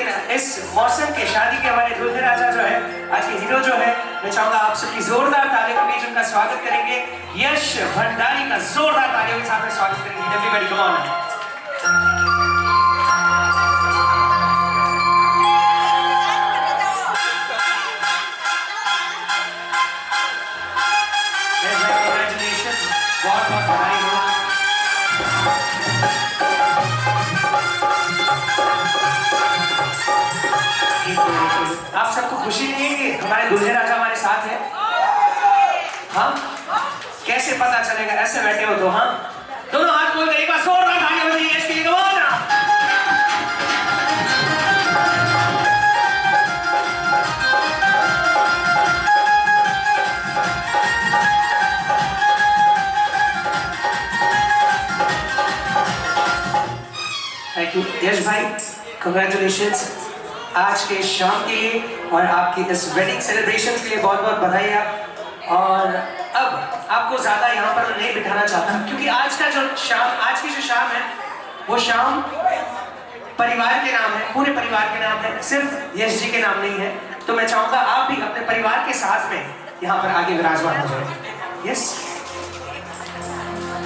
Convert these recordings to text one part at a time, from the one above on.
लेकिन इस मौसम के शादी के हमारे दूल्हे राजा जो है, आज के हीरो जो है, मैं चाहूंगा आप सबकी जोरदार तालियों के बीच उनका स्वागत करेंगे। यश भंडारी का जोरदार तालियों के साथ स्वागत करेंगे। Everybody come on. Congratulations, बहुत बहुत बधाई हो। आप सबको खुशी नहीं है कि हमारे दूल्हे राजा हमारे साथ है? हाँ, कैसे पता चलेगा? ऐसे बैठे हो तो हाँ, दोनों हाथ खोल कर एक बार जोरदार तालियां बजाइए यश के लिए। थैंक यू यश भाई, कंग्रेचुलेशंस आज के शाम के लिए और आपकी इस वेडिंग सेलिब्रेशन के लिए बहुत बहुत बधाई आप। और अब आपको ज्यादा यहाँ पर नहीं बिठाना चाहता, क्योंकि आज की जो शाम है वो शाम परिवार के नाम है, पूरे परिवार के नाम है, सिर्फ यश जी के नाम नहीं है। तो मैं चाहूंगा आप भी अपने परिवार के साथ में यहाँ पर आगे विराजमान हो जाए। यस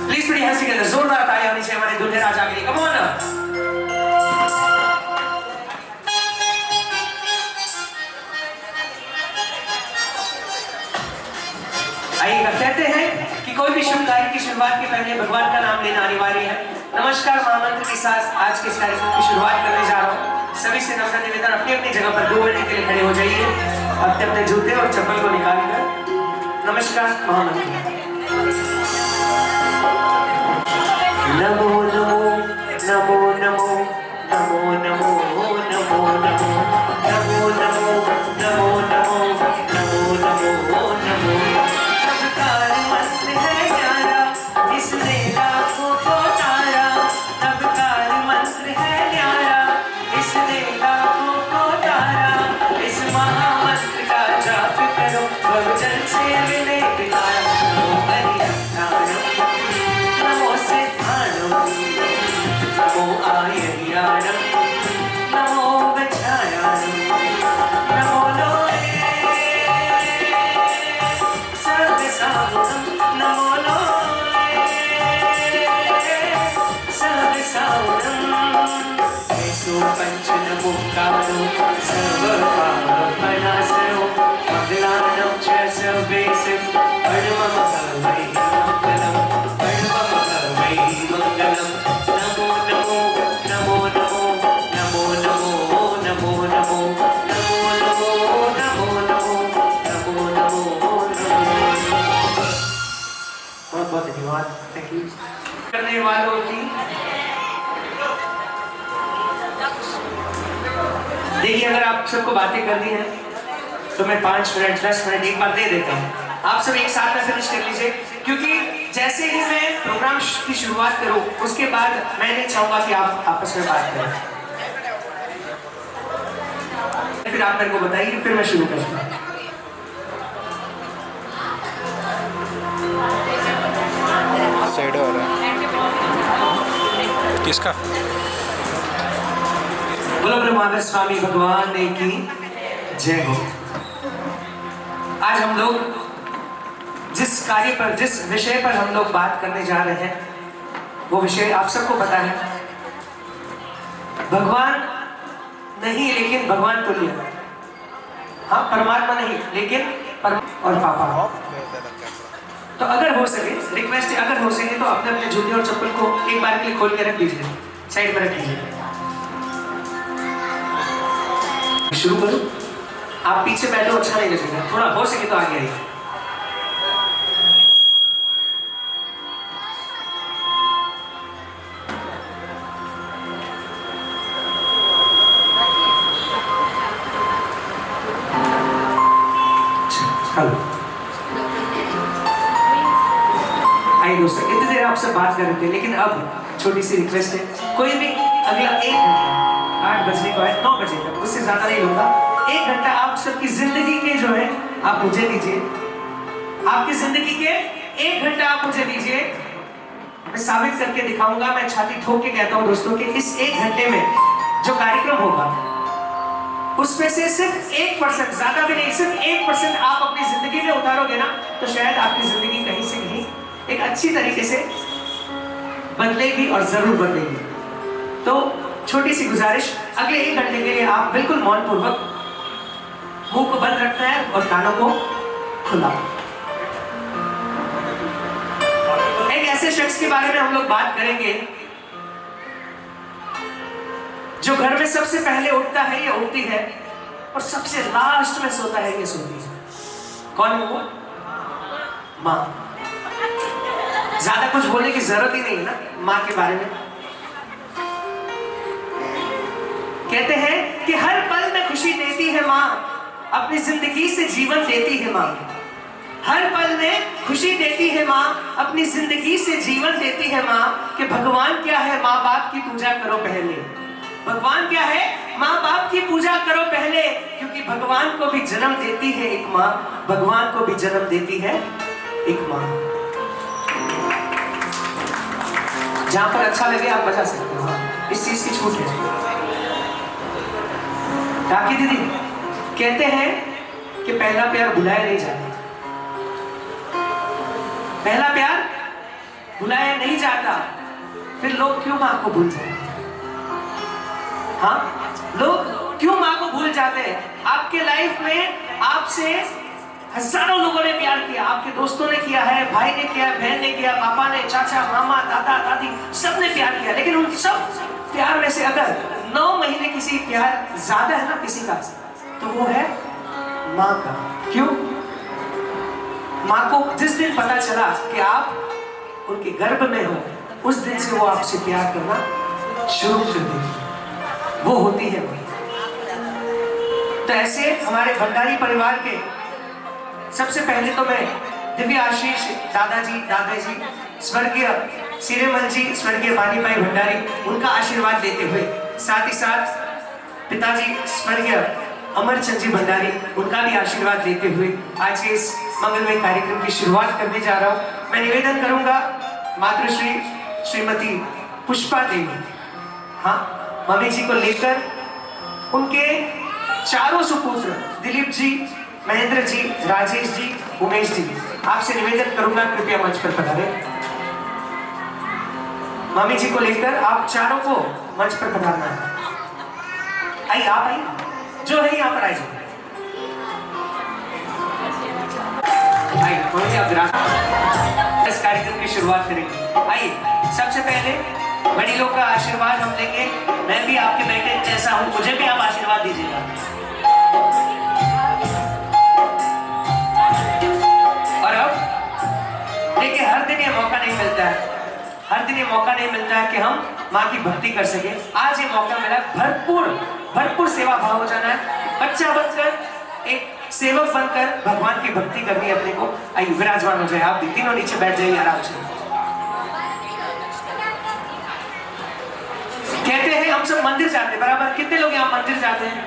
प्लीज बड़ी हंसी के अंदर जोरदार तालियां होनी चाहिए हमारे दूल्हे राजा के लिए। Come on. आइएगा, कहते हैं कि कोई भी शुभ कार्य की शुरुआत के पहले भगवान का नाम लेना अनिवार्य है। नमस्कार महामंत्र के साथ आज के इस कार्यक्रम की शुरुआत करने जा रहा हूँ। सभी से नम्र निवेदन, अपनी अपनी जगह पर 2 मिनट के लिए खड़े हो जाइए, अपने अपने जूते और चप्पल को निकाल कर नमस्कार महामंत्र। नमो नमो नमो नमो नमो नमो नमो नमो नमो नमो नमो नमो नमो नमो नमो। नवकार मंत्र है न्यारा, इसने लाखों को तारा। नवकार मंत्र है न्यारा, इसने लाखों को तारा। इस महामंत्र का जाप करो, बहुजन से मिले तारा। नमो हरिहराणम, नमो सिद्धाणम, नमो आयर्याणम, नमो वज्रायाणम, नमो लोले सर्वसावरम, नमो लोले सर्वसावरम। ऐसो पंच नमोकारो सर्वपापनाशनो, मंगलानां च सर्वेषु परममङ्गलमय मंगलम्, परममङ्गलमय मंगलम्। नमो नमो नमो नमो नमो नमो नमो नमो नमो नमो नमो नमो नमो नमो। बहुत बहुत धन्यवाद, थैंक यू। करने वालों की देखिए, अगर आप सबको बातें करनी है तो मैं 5 मिनट 10 मिनट एक बार दे देता हूँ। आप सब एक साथ में फिनिश कर लीजिए, क्योंकि जैसे ही मैं प्रोग्राम की शुरुआत करूँ उसके बाद मैं नहीं चाहूंगा कि आप आपस में बात करें। फिर आप मेरे को बताइए, फिर मैं शुरू करूँगा। साइड हो रहा है किसका? बोलो ब्रह्मानंद स्वामी भगवान की जय हो। आज हम लोग जिस कार्य पर, जिस विषय पर हम लोग बात करने जा रहे हैं, वो विषय आप सबको पता है। भगवान नहीं लेकिन भगवान तुल्य। हाँ, परमात्मा नहीं लेकिन और पापा। तो अगर हो सके, रिक्वेस्ट है, अगर हो सके तो अपने अपने जूते और चप्पल को एक बार के लिए खोल के रख दीजिए, साइड पर रख दीजिए। शुरू करो। आप पीछे बैठो, अच्छा नहीं लगेगा, थोड़ा हो सके तो आगे आइए। आइए दोस्तों, इतनी देर आपसे बात कर रहे थे, लेकिन अब छोटी सी रिक्वेस्ट है, कोई भी अगला 1 घंटा, 8 बजने को है, 9 बजे तक, उससे ज्यादा नहीं होगा। 1 घंटा आप सबकी जिंदगी के जो है आप मुझे दीजिए। आपकी जिंदगी के 1 घंटा आप मुझे दीजिए, मैं साबित करके दिखाऊंगा। मैं छाती ठोक के कहता हूँ दोस्तों कि इस 1 घंटे में जो कार्यक्रम होगा उसमें से सिर्फ 1%, ज्यादा भी नहीं, सिर्फ 1% आप अपनी जिंदगी में उतारोगे ना, तो शायद आपकी जिंदगी कहीं से कहीं एक अच्छी तरीके से बदलेगी और जरूर बदलेगी। तो छोटी सी गुजारिश, अगले 1 घंटे के लिए आप बिल्कुल मौन पूर्वक मुंह को बंद रखना है और कानों को खुला। एक ऐसे शख्स के बारे में हम लोग बात करेंगे जो घर में सबसे पहले उठता है या उठती है और सबसे लास्ट में सोता है या सोती है। कौन है वो? माँ। ज्यादा कुछ बोलने की जरूरत ही नहीं है ना माँ के बारे में। कहते हैं कि हर पल में खुशी देती है माँ, अपनी जिंदगी से जीवन देती है माँ। हर पल में खुशी देती है माँ, अपनी जिंदगी से जीवन देती है माँ। कि भगवान क्या है, माँ बाप की पूजा करो पहले। भगवान क्या है, माँ बाप की पूजा करो पहले, क्योंकि भगवान को भी जन्म देती है एक माँ, भगवान को भी जन्म देती है एक माँ। जहां पर अच्छा लगे आप बजा सकते हो, इस चीज की छूट है। राखी दीदी कहते हैं कि पहला प्यार भुलाया नहीं जाता। पहला प्यार भुलाया नहीं जाता, फिर लोग क्यों माँ को भूल जाते हैं? हाँ, लोग क्यों माँ को भूल जाते हैं? आपके लाइफ में आपसे हजारों लोगों ने प्यार किया, आपके दोस्तों ने किया है, भाई ने किया, बहन ने किया, पापा ने, चाचा, मामा, दादा, दादी, सब ने प्यार किया। लेकिन उन सब प्यार में से अगर 9 महीने किसी प्यार ज्यादा है ना किसी का, तो वो है माँ का। क्यों? माँ को जिस दिन पता चला कि आप उनके गर्भ में हो, उस दिन से वो आपसे प्यार करना शुरू कर देती, वो होती है वही। तो ऐसे हमारे भंडारी परिवार के सबसे पहले तो मैं दिव्य आशीष दादाजी, दादाजी, स्वर्गीय सिरेमल जी, स्वर्गीय बानी भाई भंडारी, उनका आशीर्वाद लेते हुए, साथ ही साथ पिताजी स्वर्गीय अमरचंद जी भंडारी, उनका भी आशीर्वाद लेते हुए आज के इस मंगलमय कार्यक्रम की शुरुआत करने जा रहा हूँ। मैं निवेदन करूंगा मातृश्री श्रीमती पुष्पा देवी, हाँ, मम्मी जी को लेकर उनके चारों सुपुत्र दिलीप जी, महेंद्र जी, राजेश जी, उमेश जी, आपसे निवेदन करूंगा कृपया मंच पर पधारें। मम्मी जी को लेकर आप चारों को मंच पर पधारना है। आइए, आप आइए, जो है यहाँ पर आइए। इस कार्यक्रम की शुरुआत करेंगे। आइए, सबसे पहले बड़ी लोग का आशीर्वाद हम लेंगे। मैं भी आपके बेटे जैसा हूं, मुझे भी आप आशीर्वाद दीजिएगा। और अब देखिए, हर दिन ये मौका नहीं मिलता है, हर दिन ये मौका नहीं मिलता है कि हम माँ की भक्ति कर सके। आज ये मौका मिला, भरपूर सेवा भाव हो जाना है, बच्चा बनकर, एक सेवक बनकर भगवान की भक्ति करनी है अपने को। आइए, विराजमान हो जाए, आप भी तीनों नीचे बैठ जाइए आराम से। कहते हैं हम सब मंदिर जाते हैं बराबर। कितने लोग यहाँ मंदिर जाते हैं?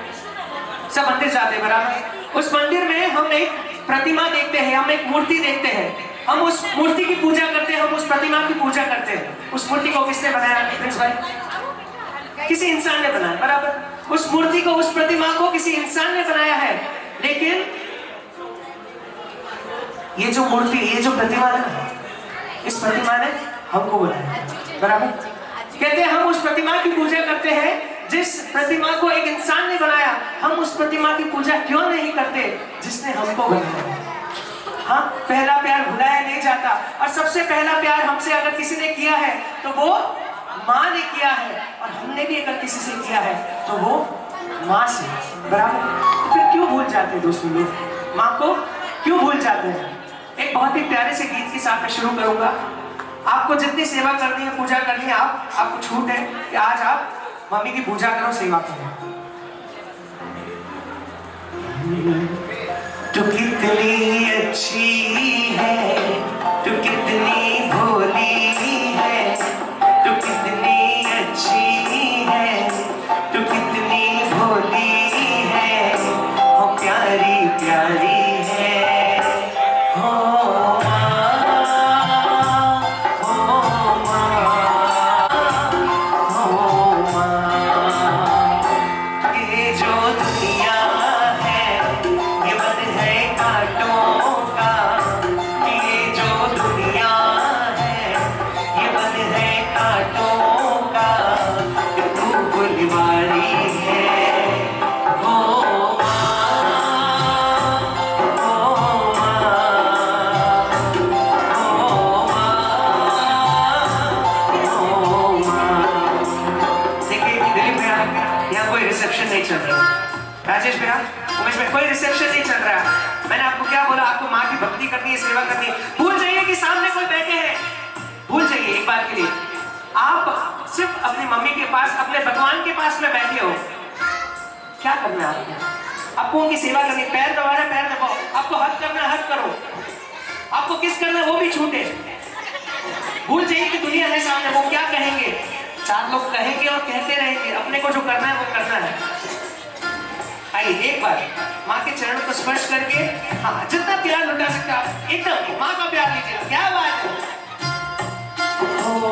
सब मंदिर जाते हैं बराबर। उस मंदिर में हम एक प्रतिमा देखते हैं, हम एक मूर्ति देखते हैं, हम उस मूर्ति की पूजा करते हैं, हम उस प्रतिमा की पूजा करते हैं। उस मूर्ति को किसने बनाया प्रिंस भाई? किसी इंसान ने बनाया बराबर। उस मूर्ति को, उस प्रतिमा को किसी इंसान ने बनाया है, लेकिन ये जो मूर्ति, ये जो प्रतिमा है ना, इस प्रतिमा ने हमको बनाया बराबर। कहते हैं हम उस प्रतिमा की पूजा करते हैं जिस प्रतिमा को एक इंसान ने बनाया। हम उस प्रतिमा की पूजा क्यों नहीं करते जिसने हमको बनाया? हाँ, पहला प्यार भुलाया नहीं जाता, और सबसे पहला प्यार हमसे अगर किसी ने किया है तो वो माँ ने किया है, और हमने भी अगर किसी से किया है तो वो माँ से बराबर। फिर क्यों भूल जाते हैं दोस्तों लोग? माँ को क्यों भूल जाते हैं? एक बहुत ही प्यारे से गीत के साथ मैं शुरू करूंगा। आपको जितनी सेवा करनी है, पूजा करनी है, आपको छूट है कि आज आप मम्मी की पूजा करो, सेवा करो। तू कितनी अच्छी है, तू कितनी भोली है, तू कितनी अच्छी है, तू कितनी भोली है, हो प्यारी प्यारी है, हो जो दुनिया की भक्ति करनी है, सेवा करनी है। भूल जाइए कि सामने कोई बैठे हैं, भूल जाइए एक बार के लिए। आप सिर्फ अपनी मम्मी के पास, अपने भगवान के पास में बैठे हो। क्या करना है आपको? आपको उनकी सेवा करनी, पैर दबाना पैर दबाओ, आपको हक करना हक करो, आपको किस करना है वो भी छूटे। भूल जाइए कि दुनिया है सामने, वो क्या कहेंगे, चार लोग कहेंगे और कहते रहेंगे, अपने को जो करना है वो करना है। आइए एक बार माँ के चरणों को स्पर्श करके, हाँ जितना प्यार लुटा सकते आप एकदम माँ का प्यार लीजिए। क्या बात है। ओ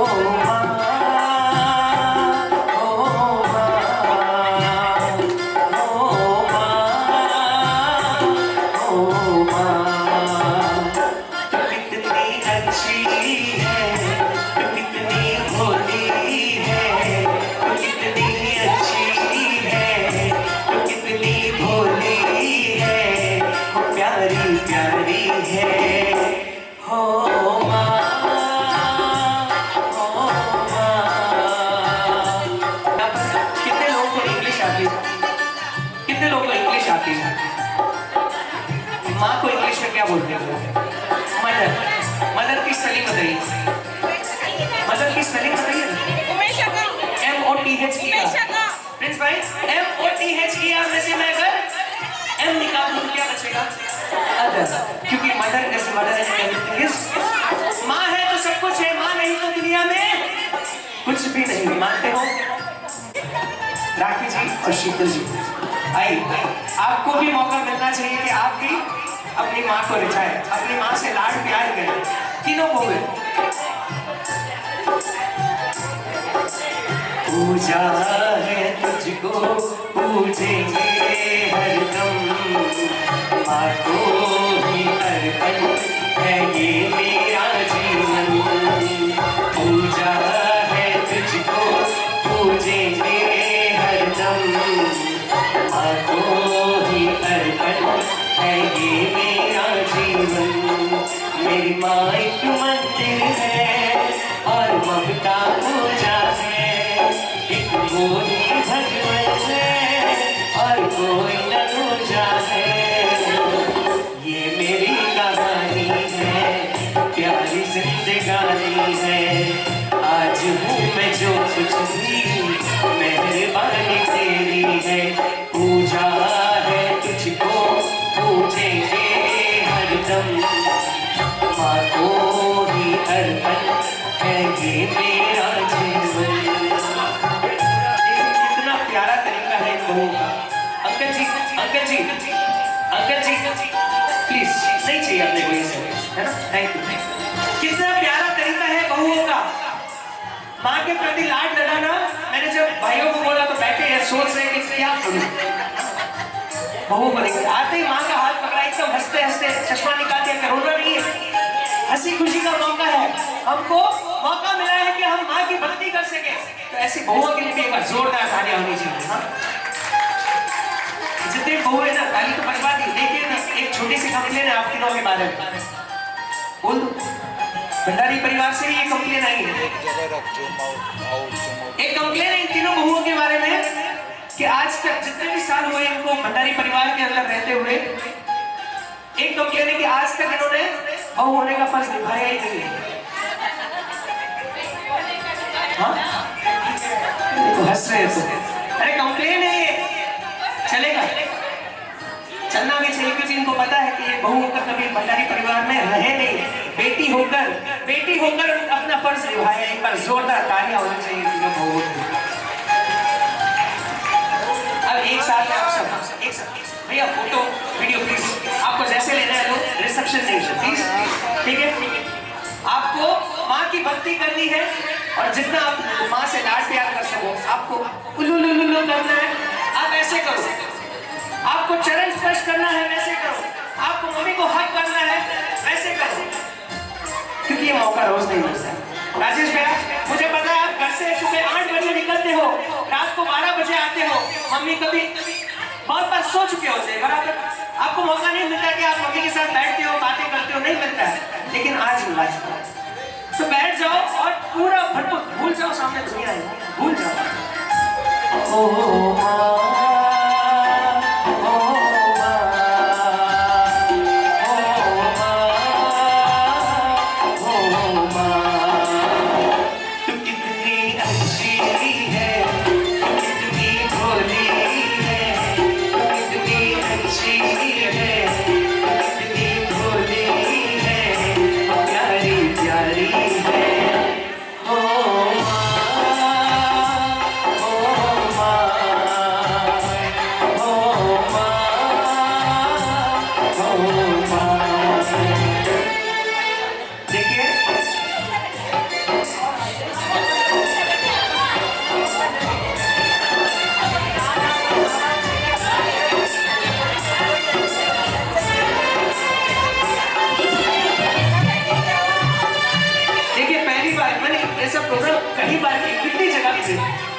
माँ को इंग्लिश में क्या बोलते हैं? मदर। मदर की स्पेलिंग बताइए। मदर की स्पेलिंग बताइए। MOTHER। प्रिंस भाई MOTHER में से मैं अगर M निकाल दूँ क्या बचेगा? अदर। क्योंकि mother is mother and everything is. माँ है तो सब कुछ है, माँ नहीं तो दुनिया में कुछ भी नहीं। मानते हो? राखी जी और शीतल जी आइए, आपको भी मौका मिलना चाहिए कि आप भी अपनी माँ को रिझाएं, अपनी माँ से लाड प्यार करें। तीनों को भी पूजा है तुझको, पूजेंगे हरदम, माँ को ही अर्पण है ये मेरा जीवन। पूजा है तुझको, पूजेंगे हरदम, माँ को ही अर्पण है ये मेरा जीवन। मेरी माँ एक मंदिर है और ममता पूजा है, एक मोही भगवान है और कोई न दूजा है। ये मेरी कहानी है, प्यारी जिंदगानी है। आज हूँ मैं जो कुछ भी, मेहरबानी तेरी है। पूजा है तुझको, पूजेंगे हरदम, माँ को ही अर्पण है ये मेरा जीवन। कितना प्यारा तरीका है बहू का। Uncle ji, uncle ji, uncle ji please, नहीं चाहिए अपने को ये सब, है ना? Thank you. कितना प्यारा तरीका है बहुओं का माँ के प्रति लाड लगाना। मैंने जब भाइयों को बोला तो बैठे हैं सोच रहे कि क्या करूं। बहू बनेंगे, आते ही माँ का हाथ पकड़ा, एकदम हंसते हंसते चश्मा निकाल दिया, रोना नहीं है, हंसी खुशी का मौका है। हमको मौका मिला है कि हम माँ की भक्ति कर सके। तो ऐसी बहुओं के लिए भी एक बार जोरदार तालियां होनी चाहिए। हाँ? जितने बहू है ना, ताली तो बजवा दी, लेकिन एक छोटी सी कंप्लेन है आप तीनों के बारे में। बोल दो, भंडारी परिवार से ये कंप्लेन आई है। एक कंप्लेन है इन तीनों बहुओं के बारे में कि आज तक जितने भी साल हुए इनको भंडारी परिवार के अंदर रहते हुए, एक कंप्लेन है कि आज तक इन्होंने बहू होने का फर्ज निभाया ही नहीं है। हाँ? तो हंस रहे हैं। अरे कंप्लेन है ये, चलेगा, चलना भी चाहिए, क्योंकि इनको पता है कि ये बहू होकर कभी भंडारी परिवार में रहे नहीं, बेटी होकर अपना फर्ज निभाया। एक बार जोरदार तालियां होनी चाहिए तीनों बहुओं को। अब एक साथ आप सब एक साथ भैया फोटो वीडियो प्लीज, आपको जैसे लेना है तो रिसेप्शन से प्लीज, ठीक है? आपको माँ की भक्ति करनी है और जितना आप माँ से लाड प्यार कर सको, आपको उल्लू करना है, आप ऐसे करो। आपको चरण स्पर्श करना है, वैसे करो। आपको मम्मी को हक करना है, वैसे करो, क्योंकि ये मौका रोज नहीं मिलता। राजेश भैया, मुझे पता है आप घर से सुबह 8 बजे निकलते हो, रात को 12 बजे आते हो, मम्मी कभी बहुत बार सो चुके होते हैं, बराबर? आपको मौका नहीं मिलता कि आप मम्मी के साथ बैठते हो, बातें करते हो, नहीं मिलता है, लेकिन आज मिला चुका है। तो बैठ जाओ और पूरा भरपूर भूल जाओ, सामने दुनिया है, भूल जाओ।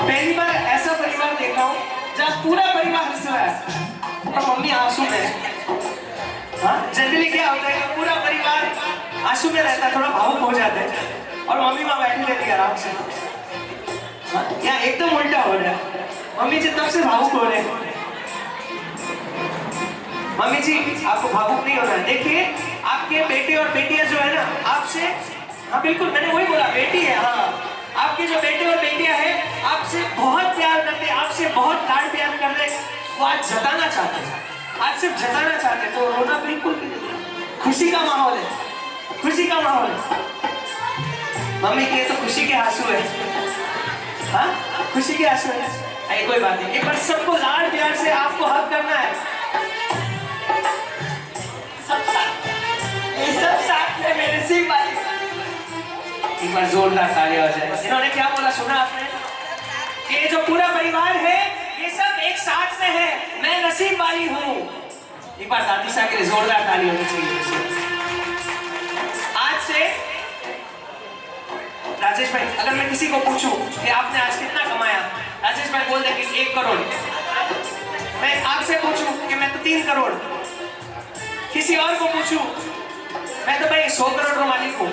पहली बार ऐसा परिवार देखा हूँ जहाँ पूरा परिवार हंस रहा है और मम्मी आंसू में है। हाँ, जनरली क्या होता है कि पूरा परिवार आंसू में रहता है, थोड़ा भावुक हो जाते हैं और मम्मी वहाँ बैठी रहती है आराम से। हाँ, यहाँ एकदम उल्टा हो रहा है, मम्मी जी तब से भावुक हो रहे हैं। मम्मी जी आपको भावुक नहीं होना है। देखिए आपके बेटे और बेटियां जो है ना आपसे, हाँ बिल्कुल मैंने वही बोला, बेटी है, हाँ आपके जो बेटे और बेटियां हैं आपसे बहुत प्यार करते हैं, आपसे बहुत लाड प्यार कर रहे हैं, वो आज जताना चाहते हैं, आज सिर्फ जताना चाहते हैं, तो रोना बिल्कुल खुशी का माहौल है, खुशी का माहौल है। मम्मी के तो खुशी के आंसू है, हाँ खुशी के आंसू है। अरे कोई बात नहीं, एक बार सबको लाड प्यार से आपको हक करना है, सब साथ में मेरे सिंह वाली। एक बार जोरदार तालियां हो जाए। इन्होंने क्या बोला सुना आपने? ये जो पूरा परिवार है ये सब एक साथ में है, मैं नसीब वाली हूँ। एक बार दादी साहब के लिए जोरदार ताली होनी चाहिए। आज से राजेश भाई, अगर मैं किसी को पूछूं कि आपने आज कितना कमाया, राजेश भाई बोल देंगे 1 करोड़। मैं आपसे पूछूं कि मैं तो 3 करोड़, किसी और को पूछूं मैं तो भाई 100 करोड़ का मालिक हूं।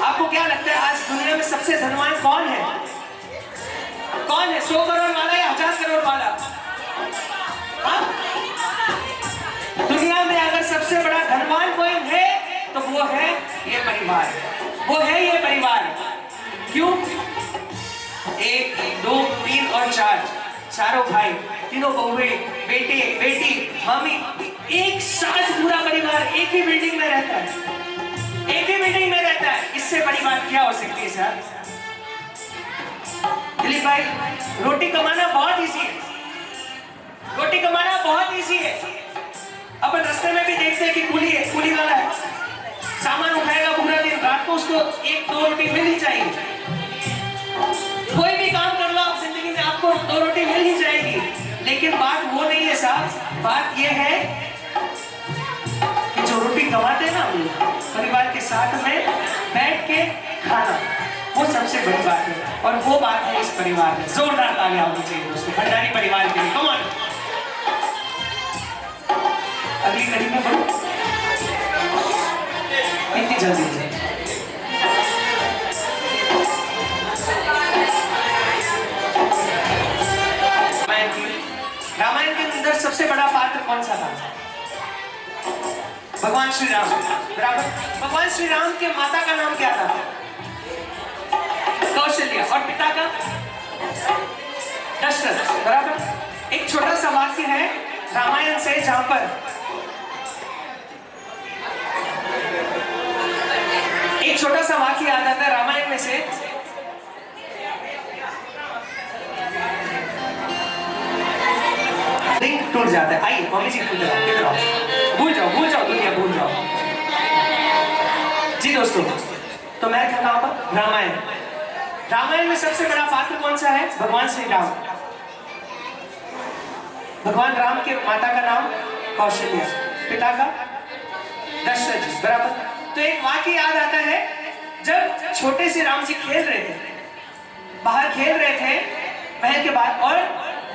आपको क्या लगता है आज दुनिया में सबसे धनवान कौन है? कौन है, 100 करोड़ वाला या 1000 करोड़ वाला? हाँ? दुनिया में अगर सबसे बड़ा धनवान कोई है तो वो है ये परिवार, वो है ये परिवार। क्यों? 1, 2, 3 और 4, चारों भाई, तीनों बहुए, बेटे बेटी, मम्मी, एक साथ पूरा परिवार एक ही बिल्डिंग में रहता है, एक ही बिल्डिंग में रहता है। इससे बड़ी बात क्या हो सकती है सर? दिलीप भाई, रोटी कमाना बहुत इजी है, रोटी कमाना बहुत इजी है। अपन रास्ते में भी देखते हैं कि कूली है, कूली वाला है, सामान उठाएगा पूरा दिन, रात को उसको 1-2 रोटी मिल ही जाएगी। कोई भी काम कर लो आप जिंदगी में, आपको 2 रोटी मिल ही जाएगी। लेकिन बात वो नहीं है साहब, बात ये है कि जो रोटी कमाते हैं ना हम परिवार के साथ में बैठ के खाना, वो सबसे बड़ी बात है और वो बात है इस परिवार में। जोरदार तालियां होनी चाहिए दोस्तों भंडारी परिवार के लिए। कम ऑन, अगली कड़ी में बढ़ो, इतनी जल्दी। रामायण के अंदर सबसे बड़ा पात्र कौन सा था? भगवान श्री राम, बराबर। भगवान श्री राम के माता का नाम क्या था? कौशल्या। और पिता का? दशरथ, बराबर। एक छोटा सा वाक्य है रामायण से जहां पर एक छोटा सा वाक्य आ जाता है रामायण में से, लिंक टूट जाता है। आइए मम्मी जी किधर आओ, भूल जाओ दुनिया भूल जाओ जी। दोस्तों तो मैं क्या कहा था? रामायण। रामायण में सबसे बड़ा पात्र कौन सा है? भगवान श्री राम। भगवान राम के माता का नाम कौशल्या, पिता का दशरथ जी, बराबर। तो एक वाक्य याद आता है, जब छोटे से राम जी खेल रहे थे, बाहर खेल रहे थे महल के बाद, और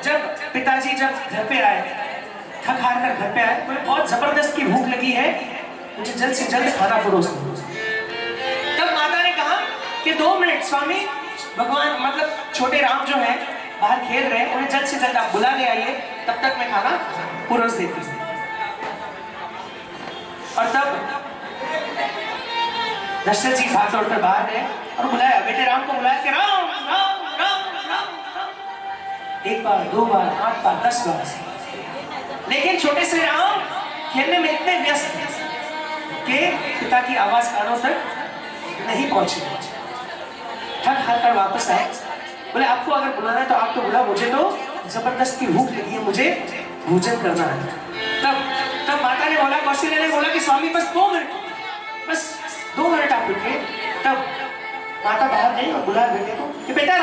जब पिताजी जब घर पे आए, थक हार कर घर पे आए, मुझे बहुत जबरदस्त की भूख लगी है, मुझे जल्द से जल्द खाना परोस दो। तब माता ने कहा कि 2 मिनट स्वामी, भगवान मतलब छोटे राम जो है बाहर खेल रहे हैं, उन्हें जल्द से जल्द आप बुला ले आइए, तब तक मैं खाना परोस देती हूँ। और तब दशरथ जी भाग दौड़ कर बाहर गए और बुलाया, बेटे राम को बुलाया कि राम राम राम राम। 1 बार 2 बार 8 बार 10 बार, लेकिन छोटे से राम खेलने में इतने व्यस्त थे कि पिता की आवाज कानों तक नहीं पहुंची। थक हार कर वापस आए, बोले आपको अगर बुलाना है तो आप तो बुला, मुझे तो जबरदस्त की भूख लगी है, मुझे भोजन करना है। तब माता ने बोला, कौशल्या ने बोला कि स्वामी बस 2 मिनट, बस 2 मिनट आप रुकिए। तब माता बाहर गई और बुलाया बेटे को कि बेटा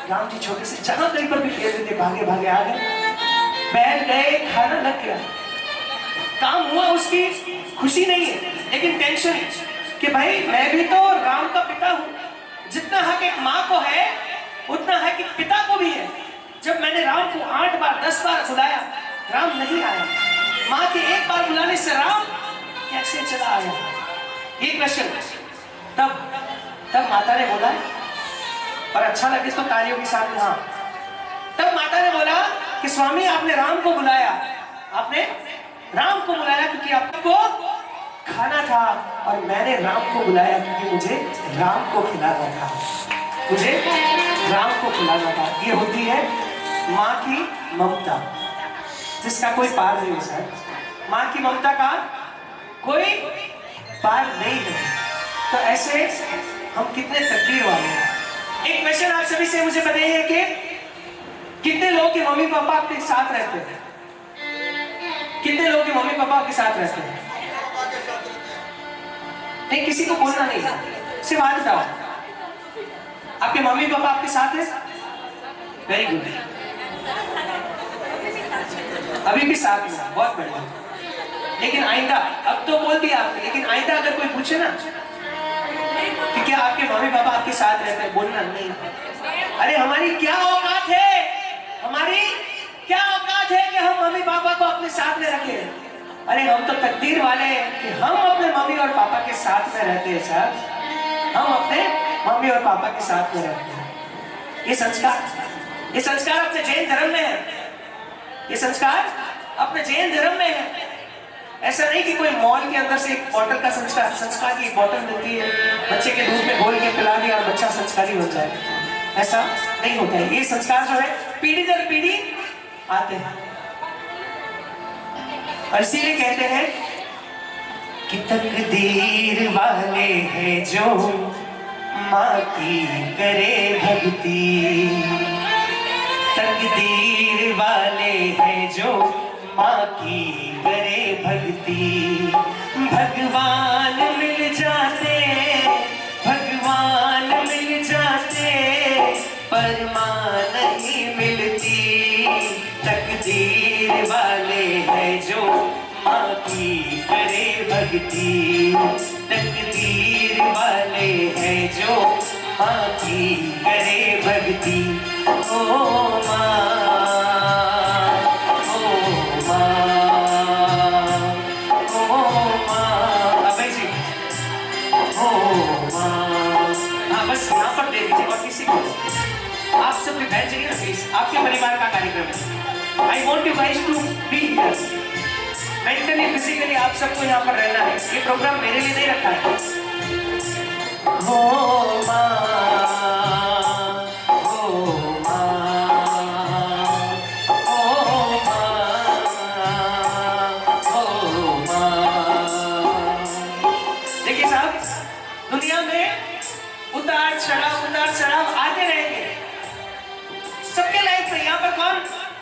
राम जी छोटे से जहां कहीं पर भी खेल रहे थे, भागे भागे आ गए, बैठ गए, खाना लग गया, काम हुआ। उसकी खुशी नहीं है लेकिन टेंशन है कि भाई मैं भी तो राम का पिता हूं। जितना हक एक माँ को है उतना है कि पिता को भी है। जब मैंने राम को 8 बार 10 बार बुलाया, राम नहीं आया। माँ के एक बार बुलाने से राम कैसे चला आया? ये क्वेश्चन। तब माता ने बोला, और अच्छा लगे तो तालियों के साथ में, हाँ। तब माता ने बोला कि स्वामी आपने राम को बुलाया, आपने राम को बुलाया क्योंकि आपको खाना था, और मैंने राम को बुलाया क्योंकि मुझे राम को खिलाना था, मुझे राम को खिलाना था। ये होती है माँ की ममता, जिसका कोई पार नहीं है सर। माँ की ममता का कोई पार नहीं है। तो ऐसे हम कितने तकदीर वाले हैं। एक क्वेश्चन आप सभी से मुझे बताइए कि कितने लोग के मम्मी पापा आपके साथ रहते हैं? कितने लोग के मम्मी पापा आपके साथ रहते हैं? नहीं, किसी को बोलना नहीं, सिर्फ हाथ उठाओ। आपके मम्मी पापा आपके साथ हैं? Very good. अभी भी साथ में, बहुत बढ़िया। लेकिन आइंदा, अब तो बोल दिया आपने, लेकिन आइंदा अगर कोई पूछे ना कि क्या आपके मम्मी पापा आपके साथ रहते हैं, बोलना नहीं। अरे हमारी क्या औकात है, हमारी क्या औकात है कि हम मम्मी पापा को अपने साथ में रखें? अरे हम तो तकदीर वाले हैं कि हम अपने मम्मी और पापा के साथ में रहते हैं सर। हम अपने मम्मी और पापा के साथ में रहते हैं। ये संस्कार अपने जैन धर्म में है। ये संस्कार अपने जैन धर्म में है। ऐसा नहीं कि कोई मॉल के अंदर से एक बॉटल का संस्कार की एक बॉटल मिलती है, बच्चे के दूध में घोल के पिला दिया और बच्चा संस्कारी हो जाए, ऐसा नहीं होता है। ये संस्कार जो है पीढ़ी दर पीढ़ी आते हैं। और इसीलिए कहते हैं कि तकदीर वाले हैं जो माँ की करे भक्ति, तकदीर वाले हैं जो माँ की करे भक्ति। भगवान मिल जाते, भगवान मिल जाते, पर माँ नहीं मिलती। तकदीर वाले हैं जो माँ की करे भक्ति, तकदीर वाले हैं जो माँ की करे भक्ति। ओ माँ, आप सब बैठ जाइए ना प्लीज, आपके परिवार का कार्यक्रम है। I want you guys to be here. Mentally physically आप सबको यहाँ पर रहना है। ये प्रोग्राम मेरे लिए नहीं रखा है। हो माँ, हो माँ, हो माँ, हो माँ। देखिए साहब, दुनिया में उतार चढ़ाव आते रहेंगे सबके लाइफ में। यहाँ पर कौन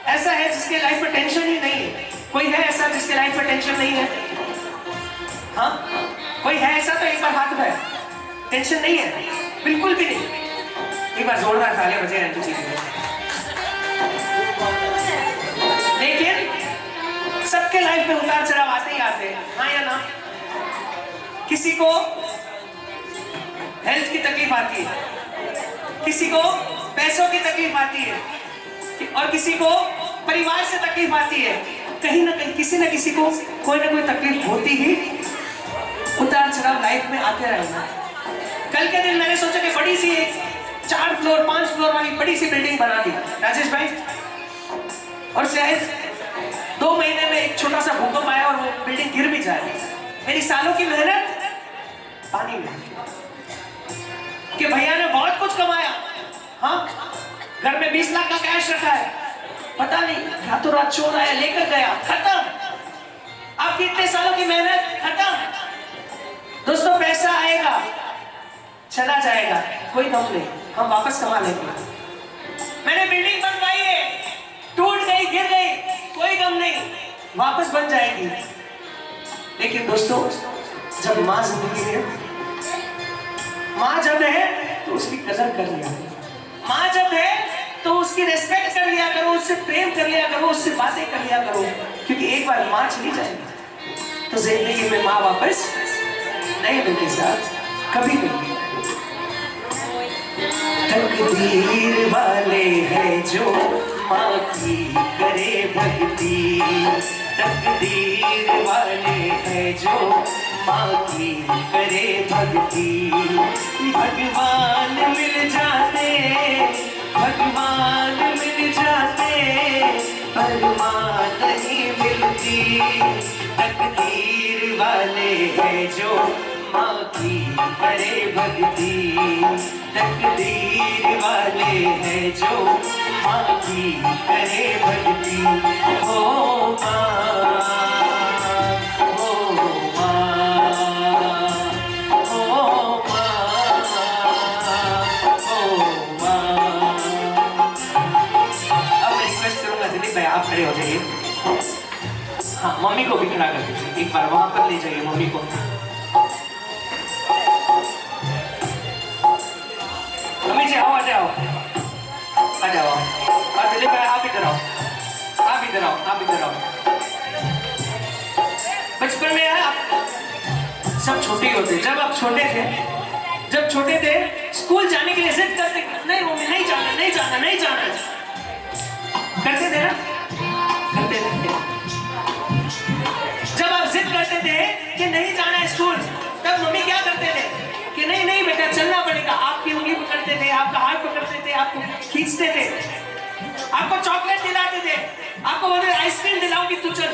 ऐसा है जिसके लाइफ में टेंशन ही नहीं है? कोई है ऐसा जिसके लाइफ में टेंशन नहीं है? हाँ, कोई है ऐसा? तो एक बार हाथ उठाए। टेंशन नहीं है, बिल्कुल भी नहीं। एक बार जोरदार तालियां बजाएं एंटू जी के लिए। लेकिन सबके लाइफ में उतार चढ़ाव आते ही आते हैं, हाँ या ना? किसी को हेल्थ की तकलीफ आती है, किसी को पैसों की तकलीफ आती है, और किसी को परिवार से तकलीफ आती है। कहीं ना कहीं किसी न किसी को कोई ना कोई तकलीफ होती ही, उतार चढ़ाव लाइफ में आते रहेगा। कल के दिन मैंने सोचा कि बड़ी सी 4 फ्लोर 5 फ्लोर वाली बड़ी सी बिल्डिंग बना दी राजेश भाई, और शायद 2 महीने में एक छोटा सा भूकंप आया और वो बिल्डिंग गिर भी जाए। मेरी सालों की मेहनत पानी में। कि भैया ने बहुत कुछ कमाया, हाँ, घर में 20 लाख का कैश रखा है, पता नहीं रातों रात चोर आया लेकर गया, खत्म। आपकी इतने सालों की मेहनत खत्म। दोस्तों, पैसा आएगा चला जाएगा, कोई गम नहीं, हम वापस कमा लेंगे। मैंने बिल्डिंग बनवाई है, टूट गई गिर गई, कोई गम नहीं, वापस बन जाएगी। लेकिन दोस्तों, जब माँ जिंदगी में, माँ जब है तो उसकी कदर कर लिया, माँ जब है तो उसकी रिस्पेक्ट कर लिया करो, उससे प्रेम कर लिया करो, उससे बातें कर लिया करो। क्योंकि एक बार माँ चली जाएगी तो जिंदगी में माँ वापस नहीं मिलती साहब, कभी नहीं। तकदीर वाले हैं जो माँ की करे भक्ति, तकदीर वाले हैं जो माँ की करे भक्ति। भगवान मिल जाते, भगवान मिल जाते, पर माँ नहीं मिलती। तकदीर वाले हैं जो माँ की करे भक्ति, तकदीर वाले हैं जो माँ की करे भक्ति। ओ माँ, ओ माँ, ओ माँ, ओ माँ। अब मैं रिक्वेस्ट करूंगा दिलीप भाई आप खड़े हो जाइए। हाँ, मम्मी को भी खड़ा कर दीजिए, एक बार वहां पर ले जाइए मम्मी को। मम्मी जी आओ, आ जाओ, आ जाओ। और दिलीप भाई आप इधर आओ, आप इधर आओ, आप इधर आओ। बचपन में आप सब छोटे ही होते, जब आप छोटे थे, जब छोटे थे स्कूल जाने के लिए जिद करते, नहीं मम्मी नहीं जाना, नहीं जाना, नहीं जाना, करते थे ना, करते थे। जब आप जिद करते थे कि नहीं जाना है स्कूल, तब मम्मी क्या करते थे कि नहीं नहीं बेटा चलना पड़ेगा। आपकी उंगली पकड़ते थे, आपका हाथ पकड़ते थे, आपको खींचते थे, आपको चॉकलेट दिलाते थे, आपको बोलते आइसक्रीम दिलाऊंगी तू चल।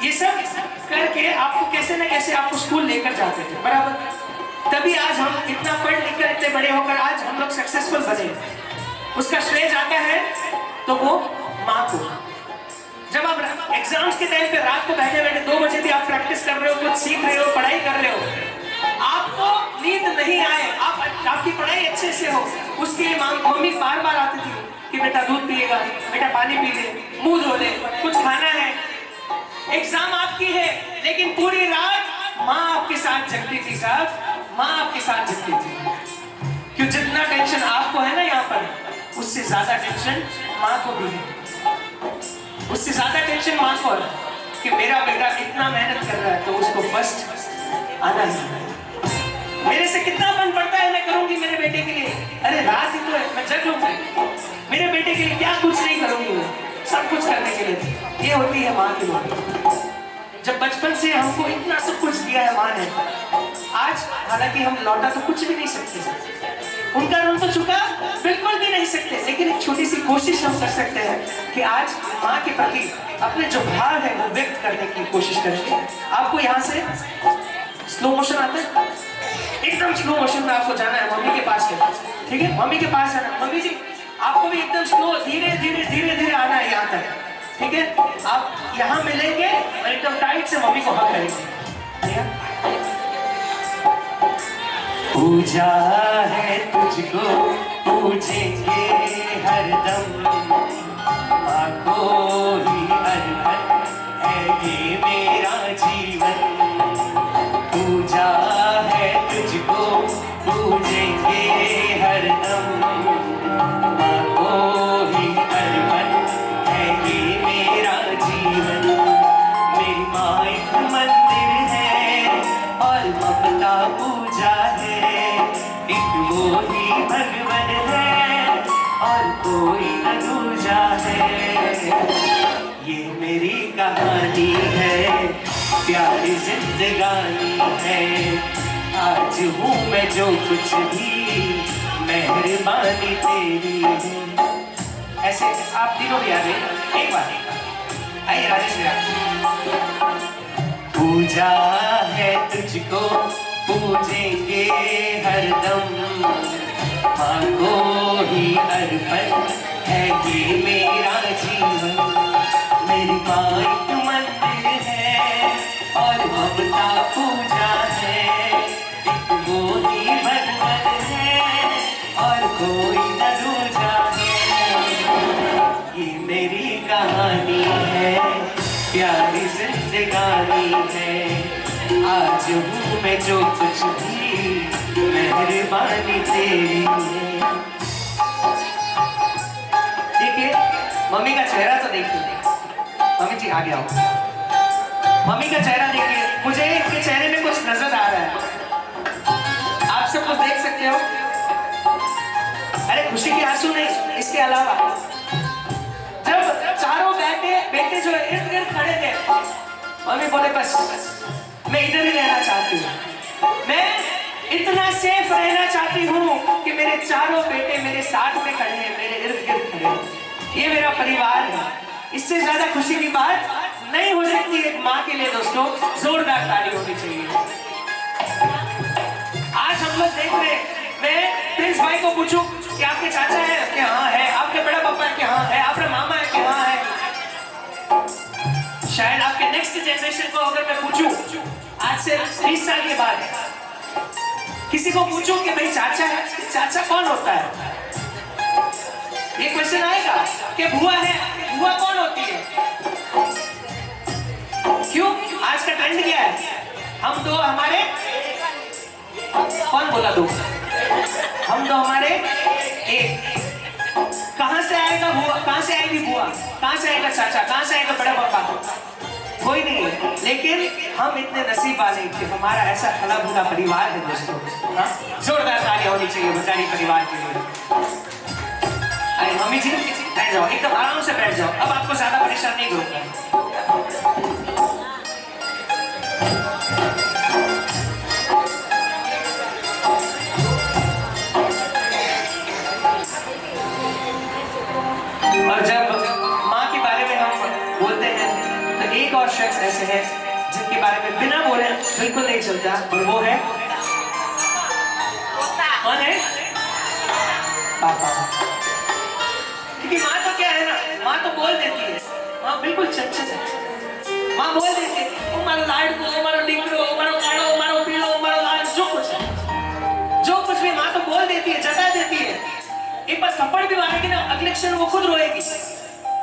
ये सब करके आपको कैसे ना कैसे आपको स्कूल लेकर जाते थे, बराबर। तभी आज हम इतना पढ़ लिख कर इतने बड़े होकर आज हम लोग सक्सेसफुल बने। उसका श्रेय जाता है तो वो माँ को। जब आप एग्जाम्स के टाइम पे रात को बैठे बैठे 2 बजे भी आप प्रैक्टिस कर रहे हो, कुछ सीख रहे हो, पढ़ाई कर रहे हो, आपको नींद नहीं आए, आपकी पढ़ाई अच्छे से हो, उसके लिए मम्मी बार बार आती थी कि बेटा दूध पिएगा, बेटा पानी पी ले, मुंह धो ले, कुछ खाना है। एग्जाम आपकी है लेकिन पूरी रात माँ आपके साथ जगती थी साहब, माँ आपके साथ जगती थी। क्यों? जितना टेंशन आपको है ना यहाँ पर, उससे ज्यादा टेंशन माँ को भी है, उससे ज्यादा टेंशन माँ को है कि मेरा बेटा इतना मेहनत कर रहा है तो उसको फर्स्ट आना ही है। मेरे से कितना मन पड़ता है, मैं करूंगी मेरे बेटे के लिए, अरे रात ही तो है, मैं जग लूंगी मेरे बेटे के लिए, क्या कुछ नहीं करूंगी मैं, सब कुछ करने के लिए। ये होती है माँ की बात। जब बचपन से हमको इतना सब कुछ दिया है माँ ने, आज हालांकि हम लौटा तो कुछ भी नहीं सकते, उनका ऋण तो चुका बिल्कुल भी नहीं सकते, लेकिन एक छोटी सी कोशिश हम कर सकते हैं कि आज माँ के प्रति अपने जो भाव है वो व्यक्त करने की कोशिश करेंगे। आपको यहाँ से स्लो मोशन आता है, एकदम स्लो मोशन में आपको जाना है मम्मी के पास है, ठीक है? मम्मी के पास जाना है। मम्मी जी आपको भी एकदम स्लो, धीरे धीरे धीरे धीरे आना है यहाँ तक, ठीक है? आप यहाँ मिलेंगे और एकदम टाइट से मम्मी को हक करेंगे। पूजा है तुझको, पूजेंगे हरदम, माँ को ही अर्पण है ये मेरा जीवन। पूजा है तुझको, पूजेंगे हरदम, माँ को ही अर्पण है ये मेरा जीवन। मेरी माँ एक मंदिर है और ममता पूजा है, एक वो ही भगवन है और कोई न दूजा है। ये मेरी कहानी है, प्यारी जिंदगानी है, आज हूँ मैं जो कुछ भी, मेहरबानी तेरी है। ऐसे आप तीनों भी आ जाइए एक बार, आइए राजेश भैया। पूजा है तुझको, पूजेंगे हरदम, माँ को ही अर्पण है ये मेरा जीवन। मेरी माँ एक मंदिर है और ममता पूजा है, एक वो ही भगवन है और कोई न दूजा है। ये मेरी कहानी है, प्यारी जिंदगानी है, आज हूँ मैं जो कुछ भी, मेहरबानी तेरी है। देखिए मम्मी का चेहरा तो देखिए, मम्मी जी आगे आओ, मम्मी का चेहरा देखिए, मुझे इनके चेहरे में कुछ नजर आ रहा है, आप सब कुछ देख सकते सकते हो? अरे खुशी के आंसू नहीं, इसके अलावा जब चारों बेटे जो इर्द गिर्द खड़े थे, मम्मी बोले बस मैं इधर ही रहना चाहती हूँ, मैं इतना सेफ रहना चाहती हूँ कि मेरे चारों बेटे मेरे साथ में खड़े हैं, मेरे इर्द गिर्द खड़े हैं, ये मेरा परिवार है। इससे ज्यादा खुशी की बात नहीं हो सकती एक माँ के लिए। दोस्तों जोरदार ताली होनी चाहिए। आज हम लोग देख रहे हैं, मैं प्रिंस भाई को पूछूं कि आपके चाचा है कि हाँ है, आपके बड़ा पापा है कि हाँ है, आपके मामा है कि हाँ है। शायद आपके नेक्स्ट जनरेशन को अगर मैं पूछूं आज से 20 साल के बाद किसी को पूछूं कि भाई चाचा है, चाचा कौन होता है, ये क्वेश्चन आएगा कि बुआ है, बुआ कौन होती है? क्यों? आज का ट्रेंड क्या है? हम दो हमारे, कौन बोला दो? हम दो हमारे एक। कहां से आएगा बुआ, कहां से आएगी बुआ, कहां से आएगा चाचा, कहां से आएगा बड़ा पापा? कोई नहीं है। लेकिन हम इतने नसीब वाले कि हमारा ऐसा भला भुला परिवार है दोस्तों। हाँ? जोरदार तालियां होनी चाहिए बेचारी परिवार के लिए। अरे मम्मी जी बैठ जाओ, एकदम आराम से बैठ जाओ, अब आपको ज्यादा परेशान नहीं करूंगा। और जब माँ के बारे में हम बोलते हैं तो एक और शख्स ऐसे है जिनके बारे में बिना बोले बिल्कुल नहीं चलता, और वो है कौन है? पापा। क्योंकि माँ तो क्या है ना, माँ तो बोल देती है, माँ बिल्कुल चंचल है। माँ बोल देती है ओ मारो लाडको, ओ मारो डिंगरो, ओ मारो काड़ो, ओ मारो पीलो, ओ मारो लाल, जो कुछ भी माँ तो बोल देती है, जता देती है। एक बार थप्पड़ भी मारेगी ना, अगले क्षण वो खुद रोएगी,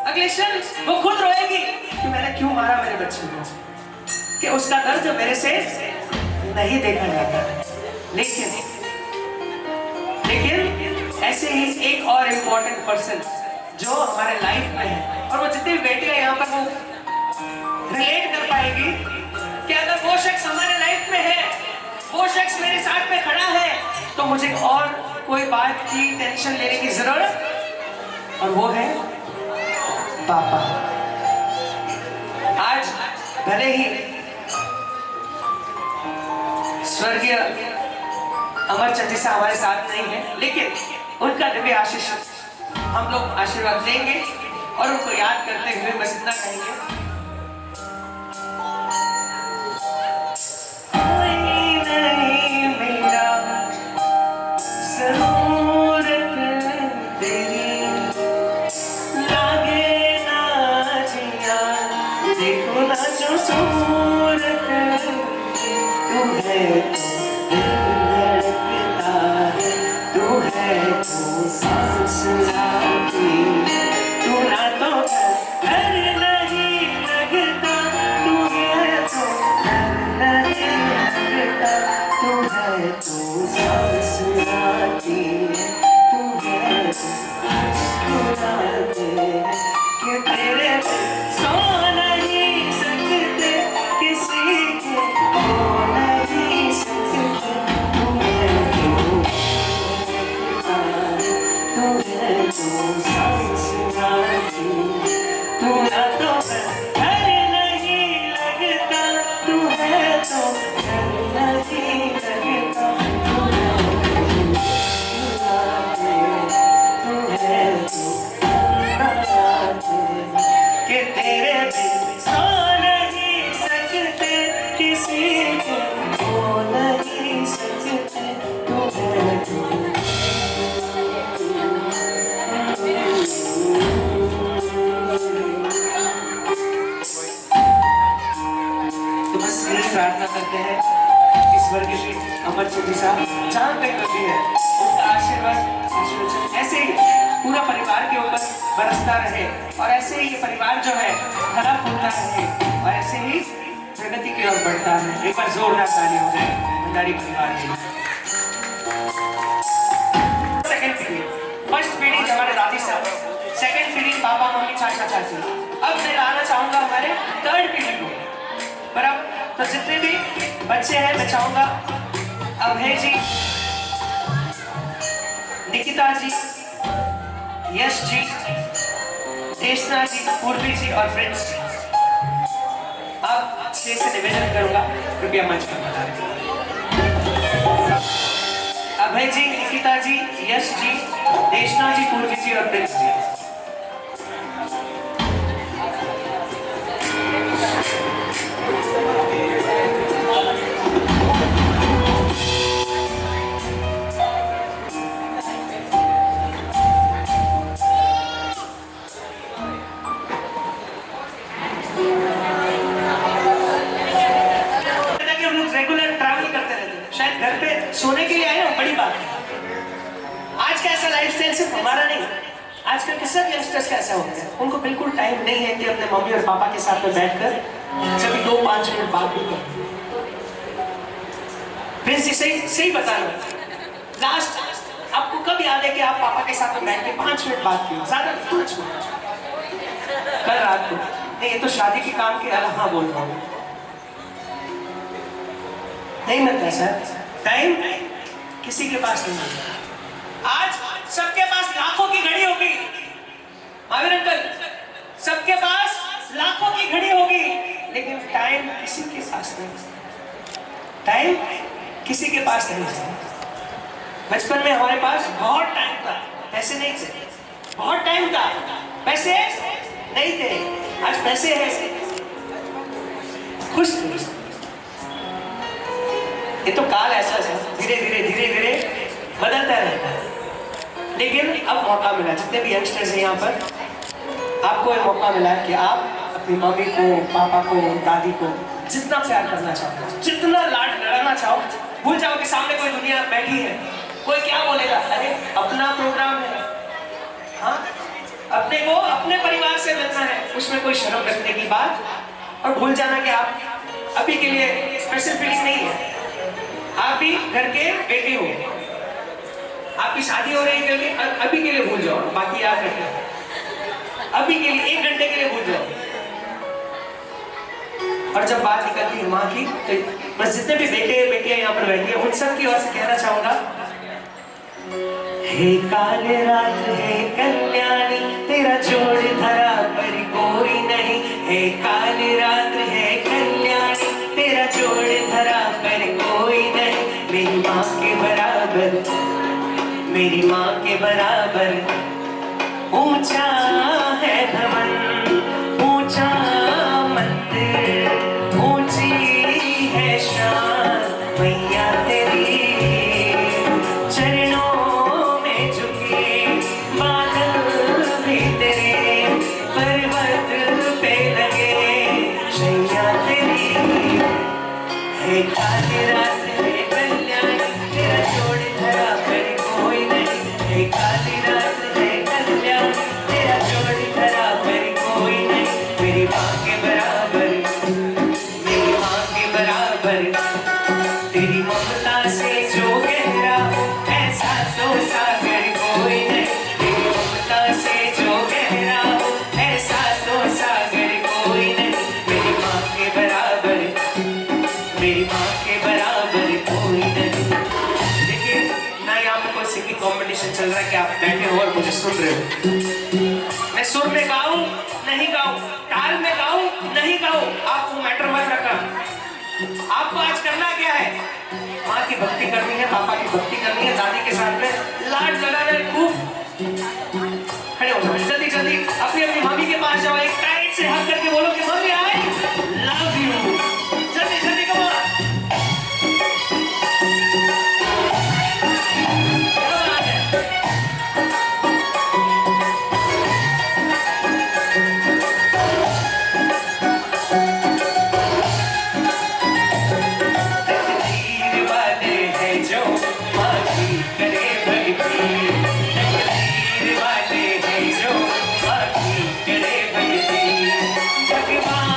अगले क्षण वो खुद रोएगी कि मैंने क्यों मारा मेरे बच्चे को, कि उसका दर्द मेरे से नहीं देखा जाता। लेकिन ऐसे ही एक और इम्पोर्टेंट पर्सन जो हमारे लाइफ में है, और वो जितनी बेटियां यहाँ पर वो रिलेट कर पाएगी कि अगर वो शख्स हमारे लाइफ में है, वो शख्स मेरे साथ में खड़ा है, तो मुझे और कोई बात की टेंशन लेने की जरूरत, और वो है पापा। आज भले ही स्वर्गीय अमरचंद जी हमारे साथ नहीं है, लेकिन उनका दिव्य आशीष हम लोग आशीर्वाद लेंगे और उनको याद करते हुए बस इतना कहेंगे, प्रार्थना करते हैं ईश्वर के श्री अमरचंद जी साहब जहाँ कहीं भी है उनका आशीर्वाद ऐसे ही पूरा परिवार के ऊपर बरसता रहे, और ऐसे ही ये परिवार जो है फला फूलता रहे, और ऐसे ही प्रगति की ओर बढ़ता है। एक बार जोरदार ताली हो जाए भंडारी परिवार के लिए। सेकंड पीढ़ी, फर्स्ट पीढ़ी हमारे दादी साहब, सेकंड पीढ़ी पापा मम्मी चाचा चाची। अब मैं लाना चाहूंगा हमारे थर्ड पीढ़ी को, पर अब तो जितने भी बच्चे हैं मैं चाहूंगा अभय जी, निकिता जी, यश जी, देशना जी, पूर्वी जी और प्रिंस जी, अब छह से निवेदन करूंगा, कृपया मंच पर पधारें। अभय जी, निकिता जी, यश जी, देशना जी, पूर्वी जी और प्रिंस जी। शायद घर पे सोने के लिए आए ना, बड़ी बात है। आज का ऐसा लाइफस्टाइल सिर्फ हमारा नहीं, आजकल के सब यंगस्टर्स का ऐसा हो गया है। उनको बिल्कुल टाइम नहीं है कि अपने मम्मी और पापा के साथ में बैठकर कभी 2-5 मिनट बात भी करें। फिर सही बता लो, लास्ट आपको कब याद है कि आप पापा के साथ में बैठ के 5 मिनट बात की? ज्यादा 5 मिनट कल रात को नहीं, ये तो शादी के काम के अलावा हाँ बोल रहा हूँ, नहीं मिलता सर टाइम, किसी के पास नहीं मिलता। आज सबके पास लाखों की घड़ी होगी, महावीर अंकल, सबके पास लाखों की घड़ी होगी, लेकिन टाइम किसी के पास नहीं। टाइम किसी के पास नहीं। बचपन में हमारे पास बहुत टाइम था, पैसे नहीं थे, बहुत टाइम था, पैसे नहीं थे, आज पैसे हैं, खुश थे। ये तो काल ऐसा है, धीरे धीरे बदलता रहता है। लेकिन अब मौका मिला, जितने भी यंगस्टर्स हैं यहाँ पर, आपको एक मौका मिला कि आप अपनी मम्मी को, पापा को, दादी को जितना प्यार करना चाहो, जितना लाड लड़ाना चाहो, भूल जाओ कि सामने कोई दुनिया बैठी है, कोई क्या बोलेगा, अरे अपना प्रोग्राम है, हाँ अपने को अपने परिवार से मिलना है, उसमें कोई शर्म रखने की बात, और भूल जाना कि आप अभी के लिए स्पेशल फीलिंग नहीं है, आप भी घर के बेटे हो, आपकी शादी हो रही है, अभी के लिए भूल जाओ, बाकी याद रखना, अभी के लिए 1 घंटे के लिए भूल जाओ। और जब बात निकलती है माँ की, तो बस जितने भी बेटे बेटियां यहाँ पर बैठी है, उन सब की ओर से कहना चाहूंगा, हे काल रात है कल्याणी, तेरा जोड़ धरा पर कोई नहीं, हे काल रात है कल्याणी, तेरा जोड़ धरा पर कोई नहीं, मेरी माँ के बराबर, मेरी माँ के बराबर, ऊंचा है भवन, ऊंचा मंदिर, ऊंची है शान, मैया तेरी चरणों में झुके, बादल भी तेरे पर्वत पे लगे, शैया तेरी है काली रात है कल्याणी, तेरा जोड़ धरा पर कोई नहीं, है काली रात है कल्याणी, तेरा जोड़ धरा पर कोई नहीं, मेरी माँ के बराबर, मेरी माँ के बराबर, तेरी ममता से जो गहरा, ऐसा तो सागर कोई नहीं, तेरी ममता से जो गहरा, ऐसा तो सागर कोई नहीं, मेरी माँ के बराबर, मेरी माँ के बराबर कोई नहीं। देखिए ना, यहाँ पे कोई सिंगिंग कॉम्पिटिशन चल रहा है कि आप बैठे हो और मुझे सुन रहे हो, मैं सुर में गाऊं नहीं गाऊं, ताल में गाऊं नहीं गाऊं, आपको मैटर मत रखा। आपको आज करना क्या है? माँ की भक्ति करनी है, पापा की भक्ति करनी है, दादी के साथ में लाड लगाना है, खूब खड़े हो जाओ, जल्दी जल्दी अपनी अपनी मम्मी के पास जाओ, एक टाइट से हक करके बोलो कि मम्मी आई लव यू, जल्दी जल्दी करो। भगवान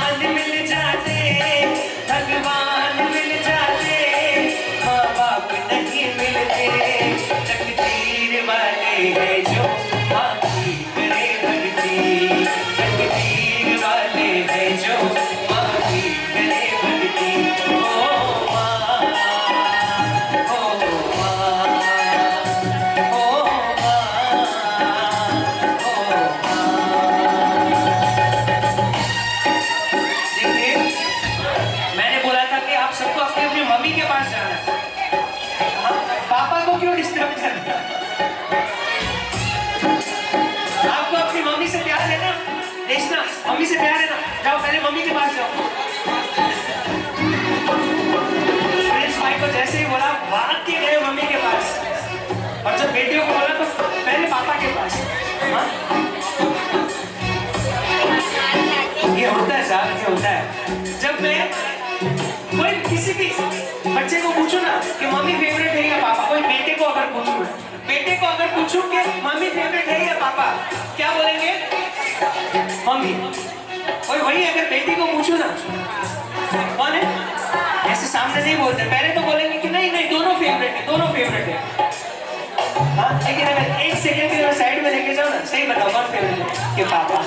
पास जाना है। हाँ, पापा को क्यों डिस्टर्ब करना? आपको अपनी मम्मी से प्यार है ना, रेशना, मम्मी से प्यार है ना, जाओ पहले मम्मी के पास जाओ। प्रिंस भाई को जैसे ही बोला भाग के गए मम्मी के पास, और जब बेटियों को बोला तो पहले पापा के पास। हाँ? ये होता है साहब, ये होता है। जब मैं कोई किसी भी बच्चे को पूछूं ना कि मम्मी फेवरेट है या पापा, कोई बेटे को अगर पूछूं, बेटे को अगर पूछूं कि मम्मी फेवरेट है या पापा, क्या बोलेंगे? मम्मी। और वही अगर बेटी को पूछूं ना कौन है, ऐसे सामने नहीं बोलते, पहले तो बोलेंगे कि नहीं नहीं दोनों फेवरेट है, दोनों फेवरेट है। हाँ, लेकिन अगर एक सेकंड के लिए साइड में लेके जाओ ना, सही बताओ कौन फेवरेट है? कि पापा।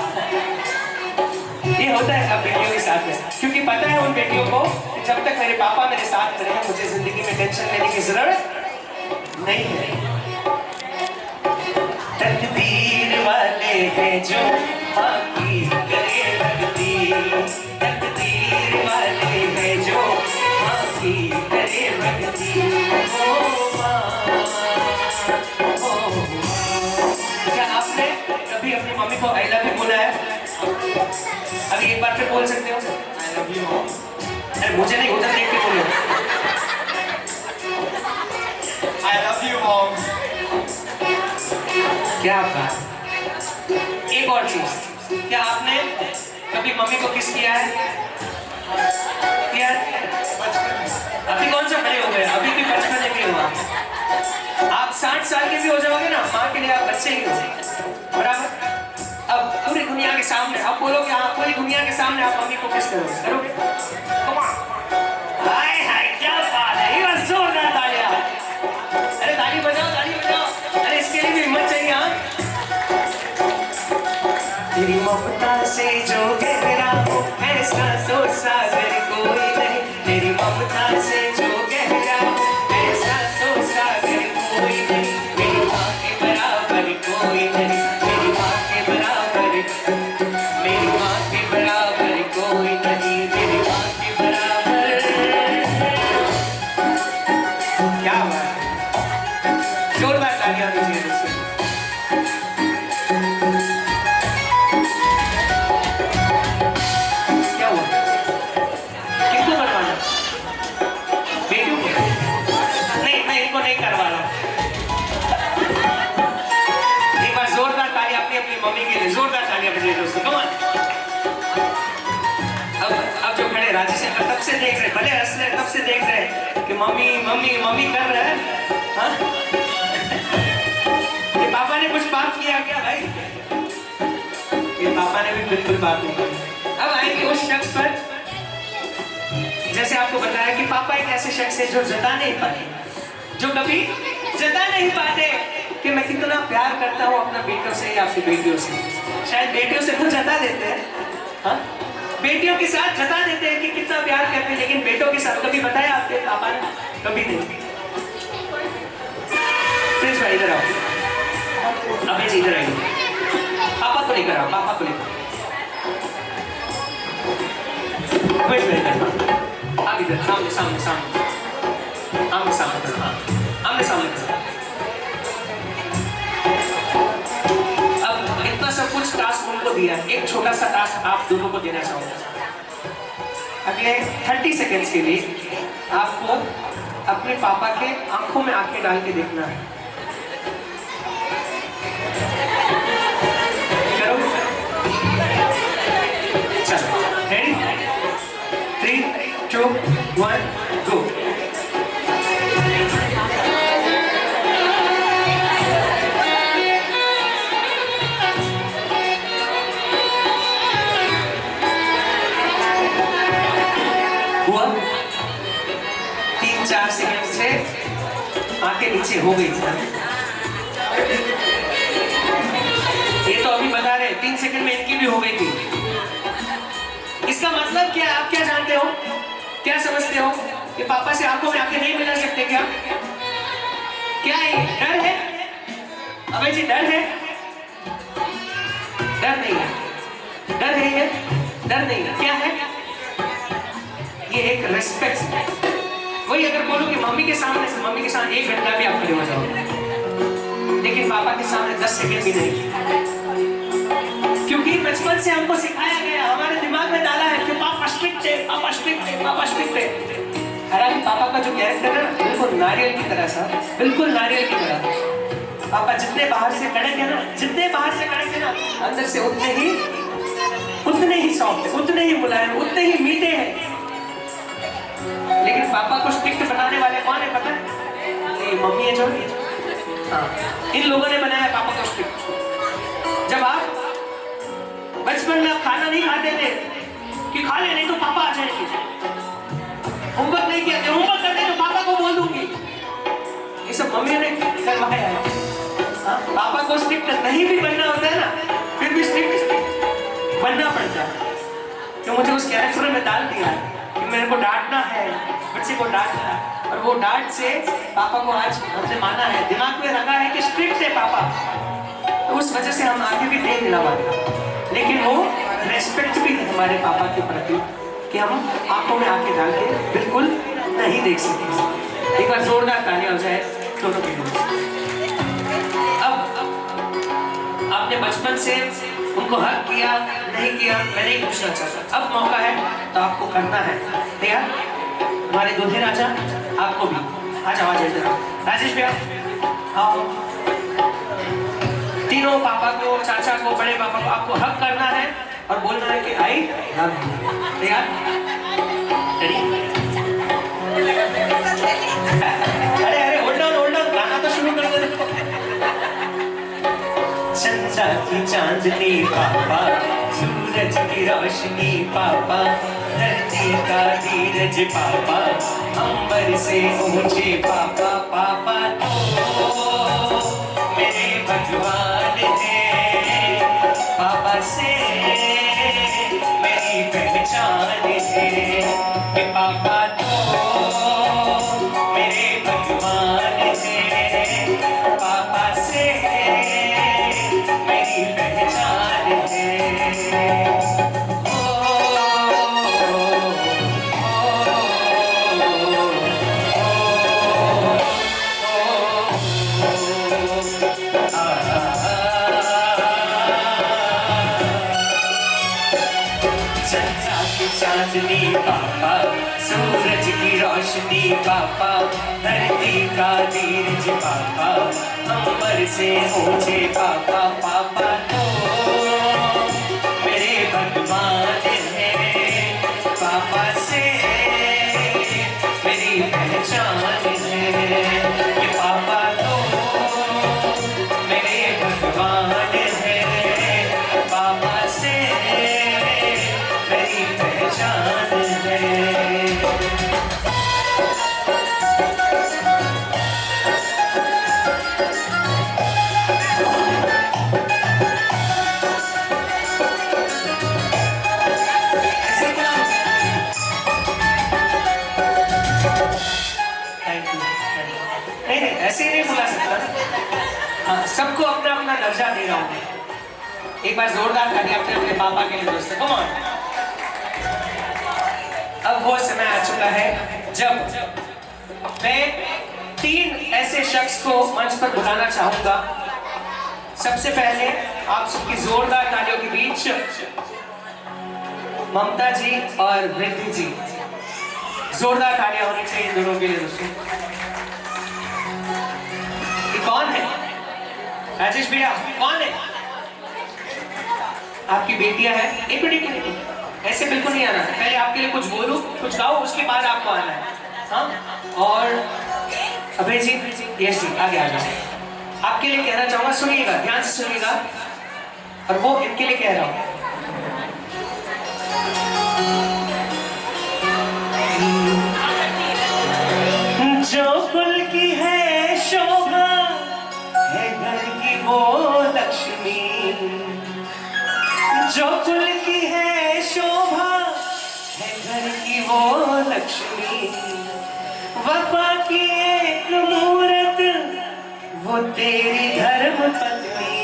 ये होता है सब बेटियों के साथ में, क्योंकि पता है उन बेटियों को कि जब तक मेरे पापा मेरे साथ में रहे मुझे जिंदगी में टेंशन लेने की जरूरत नहीं है। तकदीर वाले हैं जो माँ की करे भक्ति, तकदीर वाले हैं जो माँ की करे भक्ति। ओ माँ, ओ माँ। क्या आपने कभी अपनी मम्मी को आई लव यू बोला है? अभी एक बार फिर बोल सकते हो आई लव यू मॉम? अरे मुझे नहीं, उधर देख के बोलो आई लव यू मॉम। क्या बात। एक और चीज, क्या आपने कभी मम्मी को किस किया है? किया? अभी कौन सा बड़े हो गए, अभी भी बचपन में भी हुआ। आप 60 साल के भी हो जाओगे ना, माँ के लिए आप बच्चे ही हो, बराबर। अब पूरी दुनिया के सामने अब बोलो कि हाँ, पूरी दुनिया के सामने आप मम्मी को किस करोगे? करोगे? हाय हाय, क्या बात है, ये बस जोरदार तालियां। अरे ताली बजाओ, ताली बजाओ। अरे इसके लिए भी हिम्मत चाहिए। हाँ, तेरी ममता से जो गहरा हो ऐसा तो सागर कोई नहीं, तेरी ममता से जो गहरा हो ऐसा तो सागर कोई नहीं, मेरी माँ के बराबर कोई नहीं, मेरी माँ के बराबर, मेरी माँ के बराबर कोई नहीं, मेरी माँ के बराबर। क्या बात है, जोरदार तालियां दीजिए दोस्तों। क्या हुआ? किसको करवाना? बेटियों को? नहीं, मैं इनको नहीं करवा रहा। एक बार जोरदार ताली अपनी अपनी मम्मी के लिए, जोरदार तालियां बजाइए दोस्तों, कम ऑन। अब जो खड़े राजी से तब से देख रहे, भले हंस रहे, तब से देख रहे कि मम्मी मम्मी मम्मी कर रहे हैं। हाँ? ये पापा ने कुछ पाप किया क्या भाई? ये पापा ने भी बिल्कुल पाप नहीं किया। अब आएंगे उस शख्स पर, जैसे आपको बताया कि पापा एक ऐसे शख्स है जो जता नहीं पाते, जो कभी जता नहीं पाते कि मैं कितना प्यार करता हूँ अपना बेटों से या फिर बेटियों से। शायद बेटियों से तो जता देते हैं, हाँ? बेटियों के साथ जता देते हैं कि कितना प्यार करते हैं, लेकिन बेटों के साथ कभी बताया आपके पापा ने? कभी नहीं। प्रिंस भाई इधर आओ, अब जी इधर आइए। पापा को लेकर आओ, पापा को लेकर। आप इधर सामने सामने सामने आमने सामने, हाँ आमने सामने। अब इतना सब कुछ टास्क उनको दिया, एक छोटा सा टास्क आप दोनों को देना चाहूंगा। अगले 30 सेकेंड्स के लिए आपको अपने पापा के आंखों में आंखें डाल के देखना है। करोगे? चलो, रेडी? 3, 2, 1, गो। हुआ? 3-4 सेकंड से आंखें नीचे हो गई थी। ये तो अभी बता रहे 3 सेकंड में इनकी भी हो गई थी। इसका मतलब क्या है? आप क्या जानते हो, क्या समझते हो कि पापा से आंखों में आंखें नहीं मिला सकते क्या? क्या है? डर है? अबे जी डर है? डर नहीं है, डर है ये? डर नहीं है, क्या है ये? एक रिस्पेक्ट। वही अगर बोलो कि मम्मी के सामने से मम्मी के सामने 1 घंटा भी आप खड़े हो जाओगे, लेकिन पापा के सामने 10 सेकंड भी नहीं। क्योंकि बचपन से हमको सिखाया गया, हमारे दिमाग में डाला है कि पापा स्ट्रिक्ट है, पापा स्ट्रिक्ट है, पापा स्ट्रिक्ट है। हालांकि पापा का जो कैरेक्टर है ना, बिल्कुल नारियल की तरह सा, बिल्कुल नारियल की तरह। पापा जितने बाहर से कड़क है ना, जितने बाहर से कड़क है ना, अंदर से उतने ही सॉफ्ट, उतने ही मुलायम, उतने ही मीठे हैं। लेकिन पापा को स्ट्रिक्ट बनाने वाले कौन है पता है? ये मम्मी है जो, हाँ, इन लोगों ने बनाया पापा को स्ट्रिक्ट। जब आप बचपन में आप खाना नहीं खाते थे कि खा ले नहीं तो पापा आ जाएंगे, होमवर्क नहीं किया, होमवर्क करते तो पापा को बोल दूंगी, ये सब मम्मी ने करवाया है। पापा को स्ट्रिक्ट नहीं भी बनना होता है ना, फिर भी स्ट्रिक्ट बनना पड़ता है। तो मुझे उस कैरेक्टर में डाल दिया कि मेरे को डांटना है, बच्चे को डांटना है, और वो डांट से पापा को आज हमने माना है, दिमाग में रखा है कि स्ट्रिक्ट है पापा, तो उस वजह से हम आगे भी नहीं मिला पाते। लेकिन वो रेस्पेक्ट भी है हमारे पापा के प्रति कि हम आंखों में आंखें डाल के बिल्कुल नहीं देख सकते। एक बार जोरदार तालियां हो जाए दोनों के लिए। अब आपने बचपन से उनको हक किया नहीं किया, मैं नहीं पूछना चाहता, अब मौका है तो आपको करना है। तैयार? हमारे दूल्हे राजा आपको भी आ जाओ, राजेश भैया आओ। तीनों पापा को, चाचा को, बड़े पापा को आपको हक करना है और बोलना है कि आई लव यू। तैयार? अरे होल्ड ऑन, गाना तो शुरू कर दो। चंदा की चांदनी पापा, सूरज की रोशनी पापा, धरती का धीरज पापा, अंबर से ऊंचे पापा, पापा तो मेरे भगवान है, पापा से मेरी पहचान है, कि पापा तो मेरे भगवान है, पापा से मेरी पहचान है। चांदनी पापा, सूरज की रोशनी पापा, धरती का धीरज पापा, अंबर से ऊंचे पापा, पापा तो मेरे भगवान है, पापा से मेरी पहचान है, कि पापा तो मेरे भगवान है, पापा से मेरी पहचान है। नहीं, ऐसे ही नहीं बुला सकता। हाँ, सबको अपना अपना दर्जा दे रहा हूँ। एक बार जोरदार ताली अपने पापा के लिए दोस्तों, कम ऑन। अब वो समय आ चुका है जब मैं 3 ऐसे शख्स को मंच पर बुलाना चाहूंगा। सबसे पहले आप सबकी जोरदार तालियों के बीच ममता जी और वृद्धि जी, जोरदार तालियां होनी चाहिए दोनों के लिए दोस्तों। ये कौन है? राजेश भैया कौन है? आपकी बेटियां हैं? एक मिनट, ऐसे बिल्कुल नहीं आना है, पहले आपके लिए कुछ बोलूं, कुछ गाओ, उसके बाद आपको आना है। हाँ, और अभय जी, यश जी आगे आ जाओ। आपके लिए कहना चाहूंगा, सुनिएगा, ध्यान से सुनिएगा, और वो इनके लिए कह रहा हूं। जो कुल की है शोभा है घर की वो लक्ष्मी, जो कुल की है शोभा है घर की वो लक्ष्मी, वफा की एक मूरत वो तेरी धर्म पत्नी,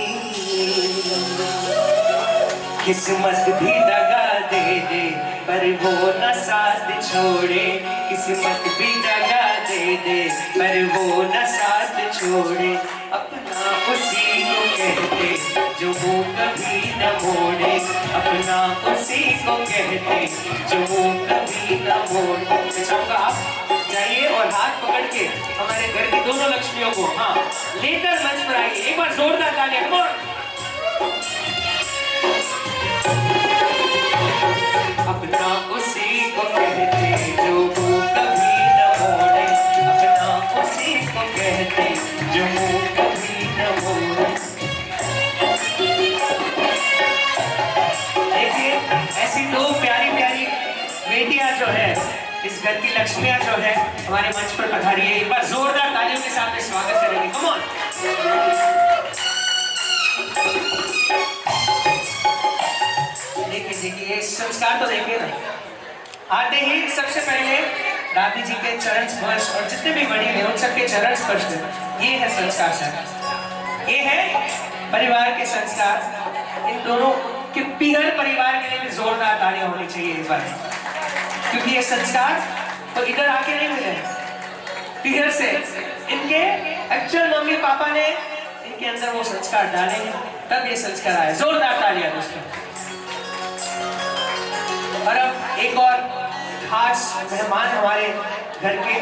किस्मत भी दगा दे दे पर वो न साथ छोड़े, किस्मत भी दगा दे पर वो न साथ छोड़े, अपना उसी को कहते जो मुँह कभी न मोड़े, अपना उसी को कहते जो मुँह कभी न मोड़े। मैं चाहूँगा आप जाइए और हाथ पकड़ के हमारे घर की दोनों लक्ष्मियों को हाँ लेकर मंच पर आइए। एक बार जोरदार तालियां। अपना उसी को कहते जो मुँह कभी न मोड़े, अपना उसी को कहते जो मुँह कभी न मोड़े। देखिए ऐसी दो प्यारी प्यारी बेटियां जो है, इस घर की लक्ष्मियां जो है हमारे मंच पर पधारी है। एक बार जोरदार तालियों के साथ स्वागत करेंगे। Come on. देखिए ये संस्कार तो देखिए ना, आते ही सबसे पहले दादी जी के चरण स्पर्श और जितने भी बड़ी हैं उन सबके चरण स्पर्श, ये है संस्कार सर, ये है परिवार के संस्कार। इन दोनों के पीहर परिवार के लिए भी जोरदार तालियां होनी चाहिए इस बार, क्योंकि ये संस्कार तो इधर आके नहीं मिले, पीहर से इनके एक्चुअल मम्मी पापा ने इनके अंदर वो संस्कार डाले हैं, तब ये संस्कार आए। जोरदार तालियां दोस्तों। और अब एक और खास मेहमान हमारे घर के,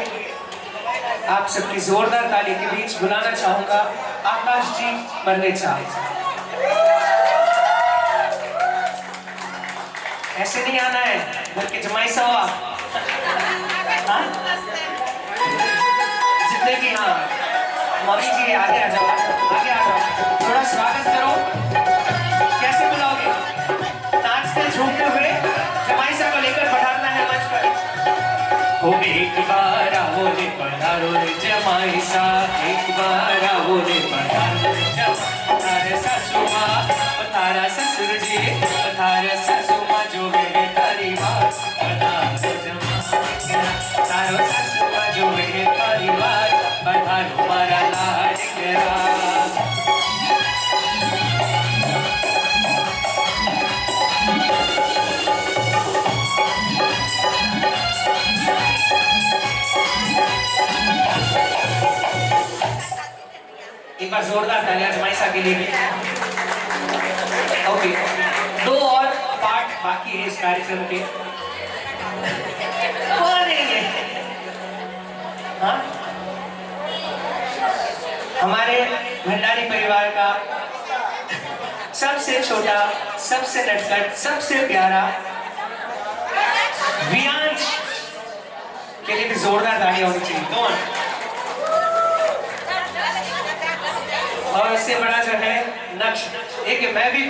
आप सबकी जोरदार ताली के बीच बुलाना चाहूंगा आकाश जी बर्नेचा। ऐसे नहीं आना है, घर के जमाई साहब आप हाँ? जितने भी हाँ मम्मी जी आगे आ जाओ, आगे आ जाओ, थोड़ा स्वागत करो। कैसे बुलाओगे? नाचते झूमते हुए जमाई साहब को लेकर बढ़ाना है मंच पर। हो एक बार आओ रे पधारो रे जमाई साहब, एक बार आओ रे पधारो रे जमाई सासू माँ, पधारा ससुर जी, पधारा सासू माँ जो मेरे तारी बात, पधारो जमाई तारो सासू माँ जो मेरे तारी बात, पधारो मारा लाड करा। एक बार जोरदार तालियां जमाई साहब के लिए भी। ओके, दो और पार्ट बाकी है इस कार्यक्रम के। कौन है ये? हाँ? हमारे भंडारी परिवार का सबसे छोटा, सबसे नटखट, सबसे प्यारा वियांश के लिए भी जोरदार तालियां होनी चाहिए। कौन? और इससे बड़ा जो है नक्श, एक मैं भी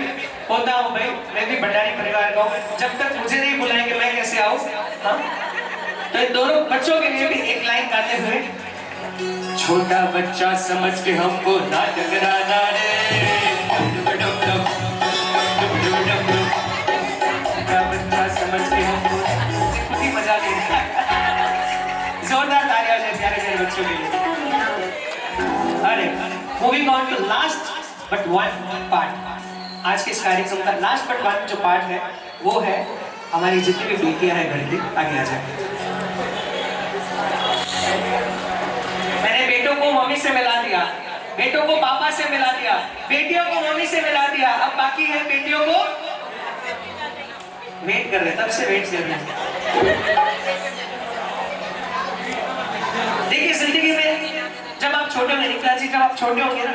होता हूँ भाई, मैं भी भंडारी परिवार का हूँ, जब तक मुझे नहीं बुलाएंगे मैं कैसे आऊँ? हाँ? तो इन दोनों बच्चों के लिए भी एक लाइन गाते हुए, छोटा बच्चा समझ के हमको ना टकराना रे, छोटा बच्चा समझ के हमको खुद ही मजा लेना। जोरदार तालियां हो जाए प्यारे प्यारे बच्चों के लिए। अरे moving on to last but one part, आज के इस कार्यक्रम का लास्ट बट वन जो पार्ट है वो है हमारी जितनी भी बेटियां हैं घर की, आगे आ जाए। मैंने बेटों को मम्मी से मिला दिया, बेटों को पापा से मिला दिया, बेटियों को मम्मी से मिला दिया, अब बाकी है बेटियों को वेट कर रहे, तब से वेट कर रहे। देखिए जिंदगी में जब आप छोटे होंगे, निकला जी जब आप छोटे होंगे ना,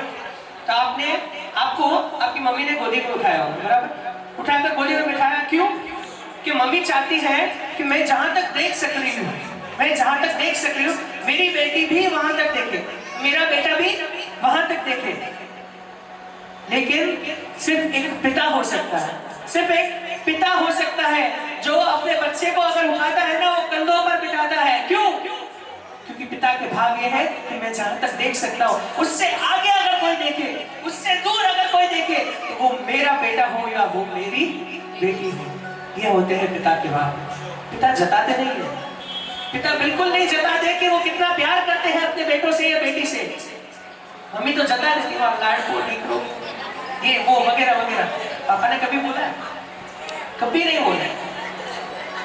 तो आपको आपकी मम्मी ने गोदी में उठाया होगा, बराबर? उठाकर गोदी में बिठाया, क्यों? कि मम्मी चाहती है कि मैं जहां तक देख सक रही हूँ, मैं जहां तक देख सक रही हूँ, मेरी बेटी भी वहां तक देखे, मेरा बेटा भी वहां तक देखे। लेकिन सिर्फ एक पिता हो सकता है, सिर्फ एक पिता हो सकता है जो अपने बच्चे को अगर उठाता है ना, वो कंधों पर बिठाता है। क्यों? क्योंकि पिता के भाग ये है कि मैं जहां तक देख सकता हूँ, उससे आगे अगर कोई देखे, उससे दूर अगर कोई देखे, तो वो मेरा बेटा हो या वो मेरी बेटी हो। ये होते हैं पिता के भाग। पिता जताते नहीं है, पिता बिल्कुल नहीं जताते कि वो कितना प्यार करते हैं अपने बेटों से या बेटी से। मम्मी तो जता देती है, लाड को ठीक रो, ये वो वगैरह वगैरह। पापा ने कभी बोला? कभी नहीं बोला।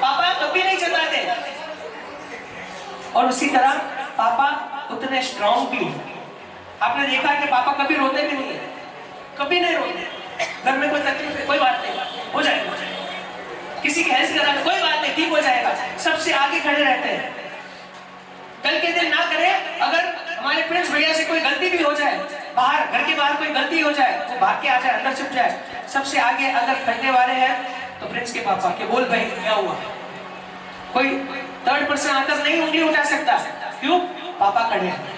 पापा कभी नहीं जताते। और उसी तरह पापा उतने स्ट्रॉन्ग भी हैं। आपने देखा कि पापा कभी रोते भी नहीं है, कभी नहीं रोते। घर में कोई तकलीफ है, कोई बात नहीं, हो जाएगा, किसी की हेल्थ करा कोई बात नहीं, ठीक हो जाएगा, सबसे आगे खड़े रहते हैं। कल के दिन ना करे, अगर हमारे प्रिंस भैया से कोई गलती भी हो जाए, बाहर घर के बाहर कोई गलती हो जाए, वो भाग के आ जाए, अंदर छुप जाए, सबसे आगे अगर खड़ने वाले हैं तो प्रिंस के पापा के बोल भाई क्या हुआ। कोई थर्ड पर्सन आकर नहीं उंगली उठा सकता, क्यों? पापा खड़े हैं।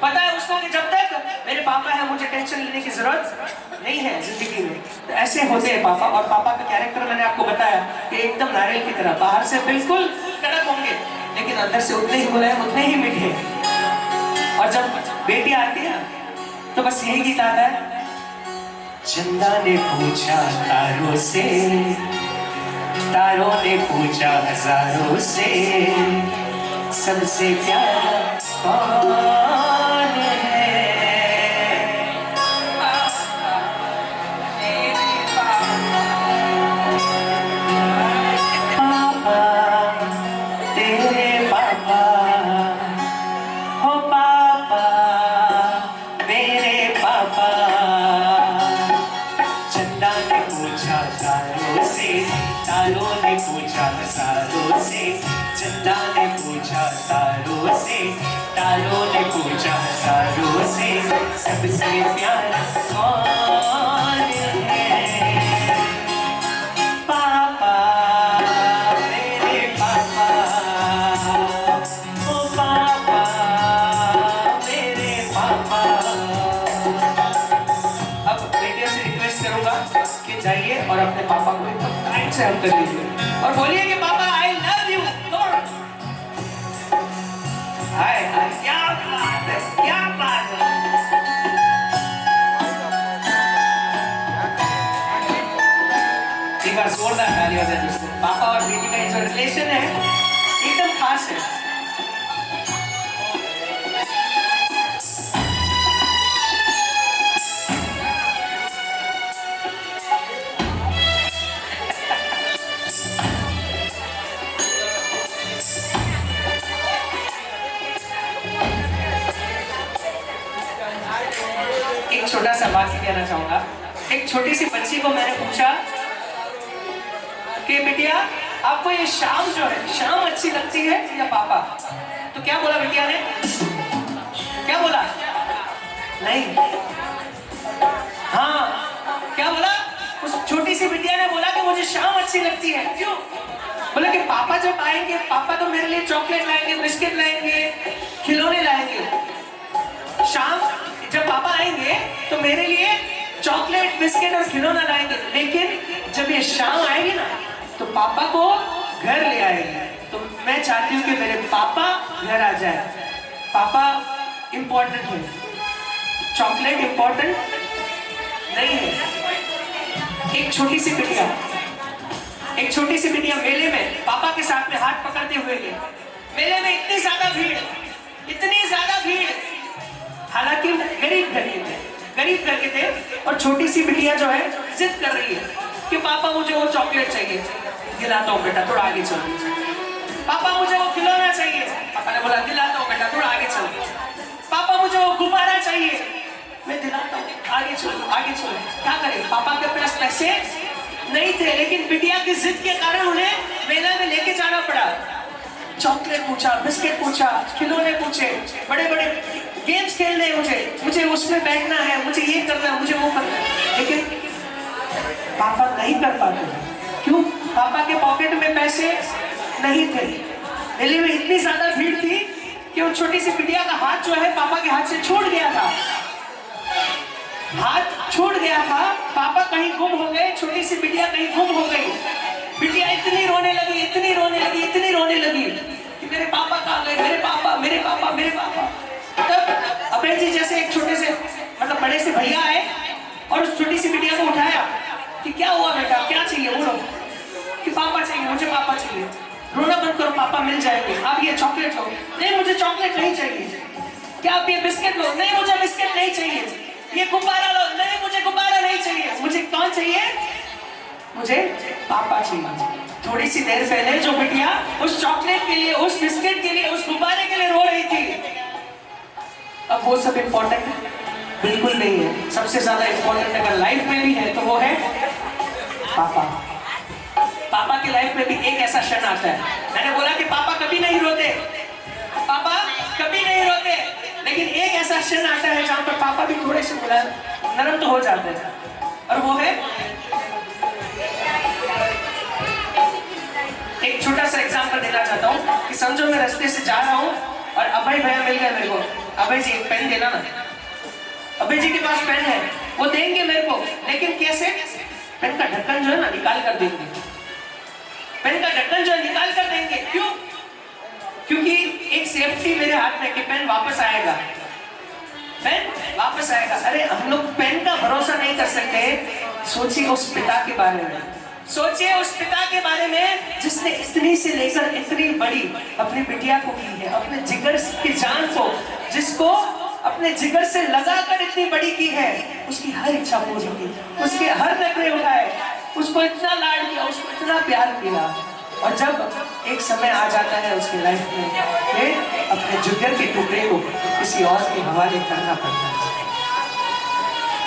पता है उसको कि जब तक मेरे पापा है मुझे टेंशन लेने की जरूरत नहीं है जिंदगी में। तो ऐसे होते हैं पापा। और पापा का कैरेक्टर मैंने आपको बताया कि एकदम नारियल की तरह, बाहर से बिल्कुल कड़क होंगे लेकिन अंदर से उतने ही मुलायम, उतने ही मीठे। और जब बेटी आती है तो बस यही गीत आता है, चंदा ने पूछा तारों से, तारों ने पूछा हजारों से, सबसे प्यारा कौन है? पापा, तेरे पापा, हो पापा, मेरे पापा। चंदा ने पूछा तारों से, तारों ने पूछा हजारों से, चंदा ने पूछा तारों से, तारों ने पूछा हजारों से, सबसे प्यारा कौन है? पापा, मेरे पापा, ओ पापा, मेरे पापा। अब बेटियों से रिक्वेस्ट करूंगा कि जाइए और अपने पापा को एकदम टाइट से हग कर लीजिए और बोलिए कि पापा आई लव यू। हाय हाय, क्या बात है, क्या बात है। एक बार जोरदार ताली बजाइए दोस्तों। पापा और बेटी का जो रिलेशन है एकदम खास है। एक छोटा सा बात कहना चाहूंगा। एक छोटी सी बच्ची को मैंने पूछा कि बिटिया आपको ये शाम जो है, शाम अच्छी लगती है या पापा? तो क्या बोला बिटिया ने? क्या बोला? नहीं, हाँ, क्या बोला? उस छोटी सी बिटिया ने बोला कि मुझे शाम अच्छी लगती है। क्यों? बोला कि पापा जब आएंगे, पापा तो मेरे लिए चॉकलेट लाएंगे, बिस्किट लाएंगे, खिलौने लाएंगे। शाम जब पापा आएंगे तो मेरे लिए चॉकलेट, बिस्किट और खिलौना लाएंगे, लेकिन जब ये शाम आएगी ना तो पापा को घर ले आएंगे। तो मैं चाहती हूँ कि मेरे पापा घर आ जाए। पापा इंपॉर्टेंट है, चॉकलेट इंपॉर्टेंट नहीं है। एक छोटी सी बिटिया, एक छोटी सी बिटिया मेले में पापा के साथ में हाथ पकड़ते हुए गई। मेले में इतनी ज्यादा भीड़, इतनी ज्यादा भीड़, हालांकि गरीब घर के थे और छोटी सी बिटिया जो है जिद कर रही है कि पापा मुझे वो चॉकलेट चाहिए। दिलाता हूँ बेटा, थोड़ा आगे चलो। पापा मुझे वो खिलौना चाहिए। पापा ने बोला दिलाता हूँ बेटा, थोड़ा आगे चलो। पापा मुझे वो गुब्बारा चाहिए। मैं दिलाता हूँ, आगे चलो, आगे चलो। क्या करें, पापा के पास पैसे नहीं थे, लेकिन बिटिया की जिद के कारण उन्हें मेला में लेके जाना पड़ा। चॉकलेट पूछा, बिस्किट पूछा, खिलौने पूछे, बड़े बड़े गेम्स खेलने हैं, मुझे उसमें बैठना है, मुझे ये करना है, मुझे वो करना है, लेकिन पापा नहीं कर पाते। क्यों? पापा के पॉकेट में पैसे नहीं थे। मेले में इतनी ज्यादा भीड़ थी कि उस छोटी सी बिटिया का हाथ जो है पापा के हाथ से छूट गया था। हाथ छूट गया था, पापा कहीं गुम हो गए, छोटी सी बिटिया कहीं गुम हो गई। बिटिया इतनी रोने लगी, इतनी रोने लगी, इतनी रोने लगी कि मेरे पापा कहाँ गए, मेरे पापा, मेरे पापा, मेरे पापा। तब अभय जी जैसे एक छोटे से मतलब बड़े से भैया आए और उस छोटी सी बिटिया को उठाया कि क्या हुआ बेटा, क्या चाहिए? बोलो कि पापा चाहिए, मुझे पापा चाहिए। रोना बंद करो, पापा मिल जाएंगे। आप ये चॉकलेट लो। नहीं, मुझे चॉकलेट नहीं चाहिए। क्या आप ये बिस्किट लो? नहीं, मुझे बिस्किट नहीं चाहिए। ये गुब्बारा लो। नहीं, मुझे गुब्बारा नहीं चाहिए। मुझे कौन चाहिए? मुझे पापा चाहिए। थोड़ी सी देर पहले जो बिटिया उस चॉकलेट के लिए, उस बिस्किट के लिए, उस गुब्बारे के लिए रो रही थी, अब वो सब इम्पोर्टेंट बिल्कुल नहीं है। सबसे ज्यादा इम्पोर्टेंट अगर लाइफ में भी है तो वो है पापा। पापा की लाइफ में भी एक ऐसा क्षण आता है, मैंने बोला कि पापा कभी नहीं रोते, पापा कभी नहीं रोते, लेकिन एक ऐसा क्षण आता है जहां पर पापा भी थोड़े से नरम तो हो जाते हैं, और वो है एक छोटा सा एग्जांपल देना चाहता हूँ कि समझो मैं रास्ते से जा रहा हूँ और अभय भैया मिल गए मेरे को। अभय जी एक पेन देना ना। अभय जी के पास पेन है, वो देंगे मेरे को, लेकिन कैसे? पेन का ढक्कन जो है ना निकाल कर देंगे। पेन का ढक्कन जो है निकाल कर देंगे। क्यों? क्योंकि एक सेफ्टी मेरे हाथ में कि पेन वापस आएगा, पेन वापस आएगा। अरे हम लोग पेन का भरोसा नहीं कर सकते। सोचिए उस पिता के बारे में, सोचिए उस पिता के बारे में जिसने इतनी से लेकर इतनी बड़ी अपनी बिटिया को की है, अपने जिगर की जान को, जिसको अपने जिगर से लगाकर इतनी बड़ी की है, उसकी हर इच्छा पूरी की, उसके हर नखरे उठाए, उसको इतना लाड किया, उसको इतना प्यार किया। और जब एक समय आ जाता है उसकी लाइफ में कि अपने जिगर के टुकड़े को किसी और के हवाले करना पड़ता है,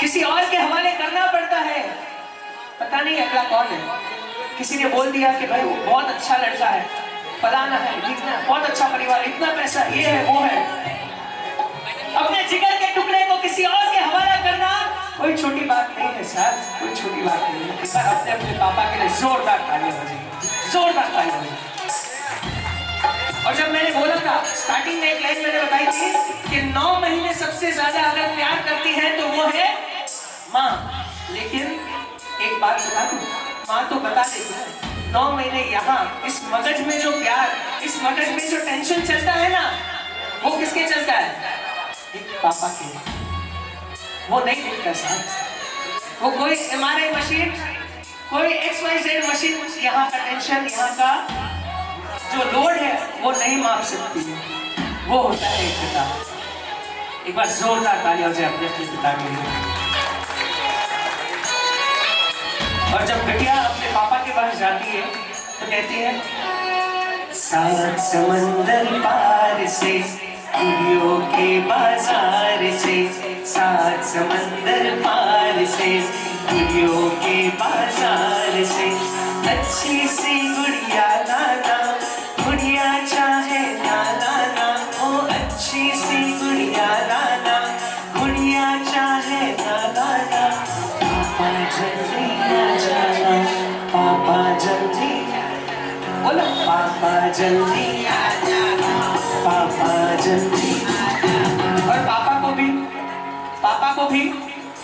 किसी और के हवाले करना पड़ता है। पता नहीं अगला कौन है। किसी ने बोल दिया कि भाई वो बहुत अच्छा लड़का है, फलाना है, इतना बहुत अच्छा परिवार, इतना पैसा, ये है वो है। अपने जिगर के टुकड़े को किसी और के हवाला करना कोई छोटी बात नहीं है सर, कोई छोटी बात नहीं है। सर अपने अपने पापा के लिए जोरदार तालियां बजाइए, जोरदार तालियां बजाइए। और जब मैंने बोला था स्टार्टिंग में एक लाइन मैंने बताई थी कि 9 महीने सबसे ज्यादा अगर प्यार करती है तो वो है माँ। लेकिन एक बात बता दूं, माँ तो बता देती है, 9 महीने यहाँ इस मगज में जो प्यार, इस मगज में जो टेंशन चलता है ना, वो किसके चलता है? एक पापा के। वो नहीं दिखता साहब, वो कोई MRI मशीन, कोई XYZ मशीन यहाँ का टेंशन, यहाँ का जो लोड है वो नहीं माप सकती है। वो होता है एक पिता। एक बार जोरदार तालियां हो जाए अपने पिता के लिए। और जब बिटिया अपने पापा के पास जाती है तो कहती है, सात समंदर पार से, खुदियों के बाजार से, सात समंदर पार से, खुदियों के बाजार से, अच्छी सी गुड़िया लाना, गुड़िया चाहे ना लाना, ओ अच्छी सी गुड़िया लाना, गुड़िया चाहे ना लाना, पापा जल्दी आ जाना, पापा जल्दी, बोलो पापा जल्दी आ जाना, पापा जल्दी। और पापा को भी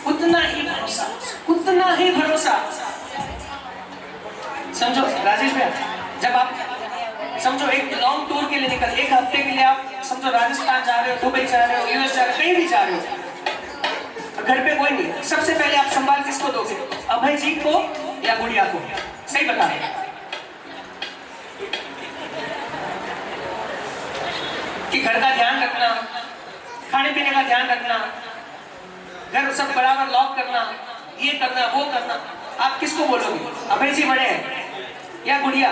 उतना ही भरोसा, उतना ही भरोसा। समझो राजेश भैया, जब आप समझो एक लॉन्ग टूर के लिए निकल, एक हफ्ते के लिए आप समझो राजस्थान जा रहे हो, दुबई जा रहे हो, US जा रहे हो, कहीं भी जा रहे हो, घर पे कोई नहीं, सबसे पहले आप संभाल किसको दोगे? अभय जी को या गुड़िया को? सही बता रहे कि घर का ध्यान रखना, खाने पीने का ध्यान रखना, घर सब बराबर लॉक करना, ये करना वो करना, आप किसको बोलोगे? अभय जी बड़े हैं या गुड़िया?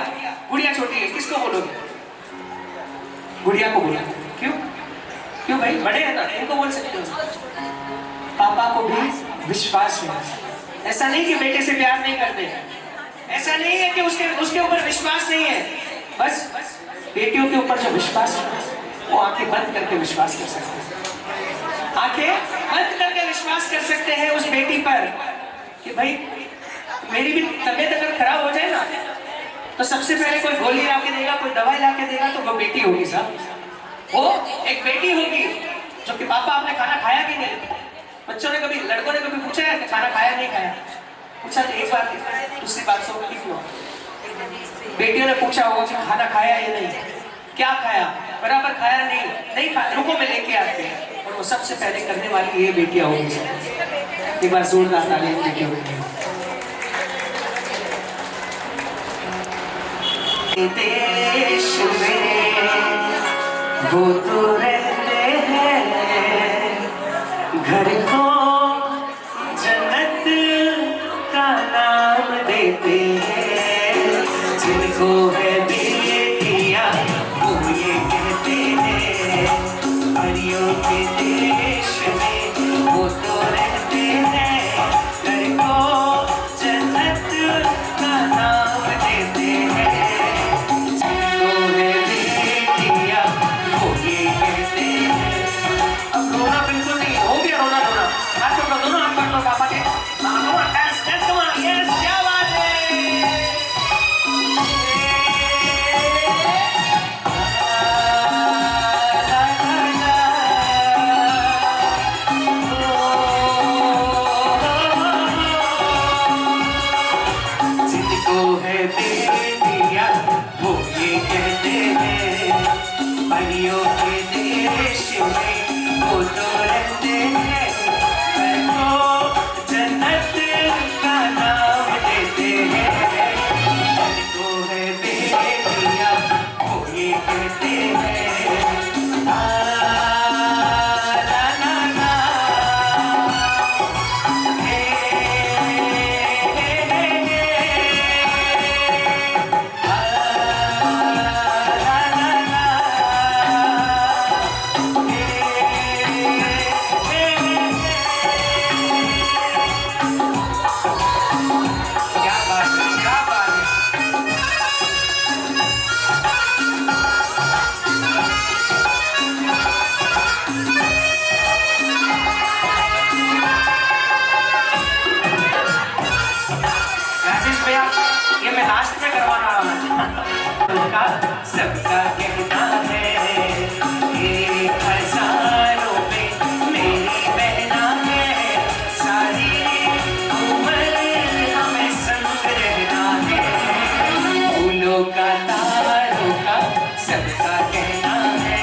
गुड़िया छोटी है, किसको बोलोगे? गुड़िया को बोलोगे। क्यों? क्यों भाई, बड़े हैं ना, इनको बोल सकते हो। पापा को भी विश्वास है, ऐसा नहीं कि बेटे से प्यार नहीं करते, ऐसा नहीं है कि उसके ऊपर विश्वास नहीं है, बस बेटियों के ऊपर जो विश्वास है वो आंखें बंद करके विश्वास कर सकते हैं, आंखें बंद करके विश्वास कर सकते हैं उस बेटी पर कि भाई मेरी भी तबीयत अगर खराब हो जाए ना तो सबसे पहले कोई गोली ला के देगा, कोई दवाई ला के देगा तो वो बेटी होगी साहब, वो एक बेटी होगी जो कि पापा आपने खाना खाया कि नहीं? बच्चों ने कभी, लड़कों ने कभी पूछा है कि खाना खाया नहीं खाया? पूछा तो एक बार, दूसरी बात सो ठीक हुआ। बेटियों ने पूछा होगा कि खाना खाया या नहीं, क्या खाया, बराबर खाया नहीं खाया, रुको मैं लेके आते हैं। और वो सबसे पहले करने वाली ये बेटियां होंगी। एक बार जोरदार तालियां बेटियों के लिए। देश में वो तो रहते हैं, घर को जन्नत का नाम देते हैं, जिनको है बेटियां वो ये कहते हैं, परियों के देश फूलों के देश में वो तो रहते हैं, घर को जन्नत का नाम देते हैं। तो है बेटियां वो ये कहते हैं, ला ला ला, हे हे हे हे, ला ला ला, हे हे हे। क्या बात है, क्या बात है। राजेश भैया, ये मैं लास्ट में करवाना रहा हूँ। उनका सबका कहना है, एक हजारों में मेरी बहना है, सारी उम्र हमें संग रहना है। फूलों का तारों का सबका कहना है,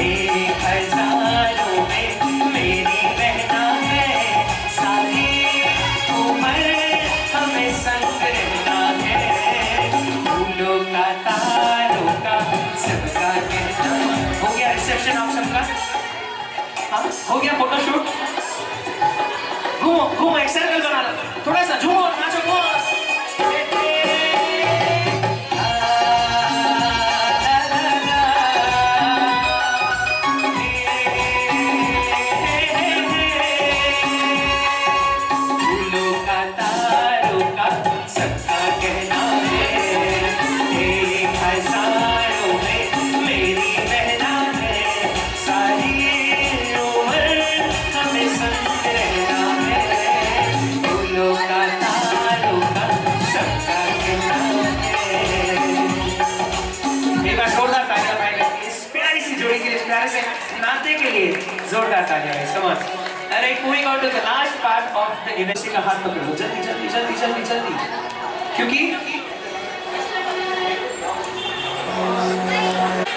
एक हजारों में मेरी बहना है, सारी उम्र हमें संग रहना है। फूलों का तारों का सबका कहना। हो गया रिसेप्शन आप सबका? हाँ, हो गया फोटोशूट? घूमो घूमो, एक सर्कल बना लो, थोड़ा सा झूमो और नाचो, घूमो। फूलों का तारों का सबका कहना है, एक हजारों में मेरी बहना है, सारी उम्र हमें संग रहना है। फूलों का तारों का सबका कहना है। एक बार जोरदार तालियां भाई इस प्यारी सी जोड़ी के लिए, इस प्यारे से नाते के लिए जोरदार तालियां। Come on. अरे moving on to the last part of the event का हाथ पकड़ो जल्दी जल्दी जल्दी जल्दी जल्दी, क्योंकि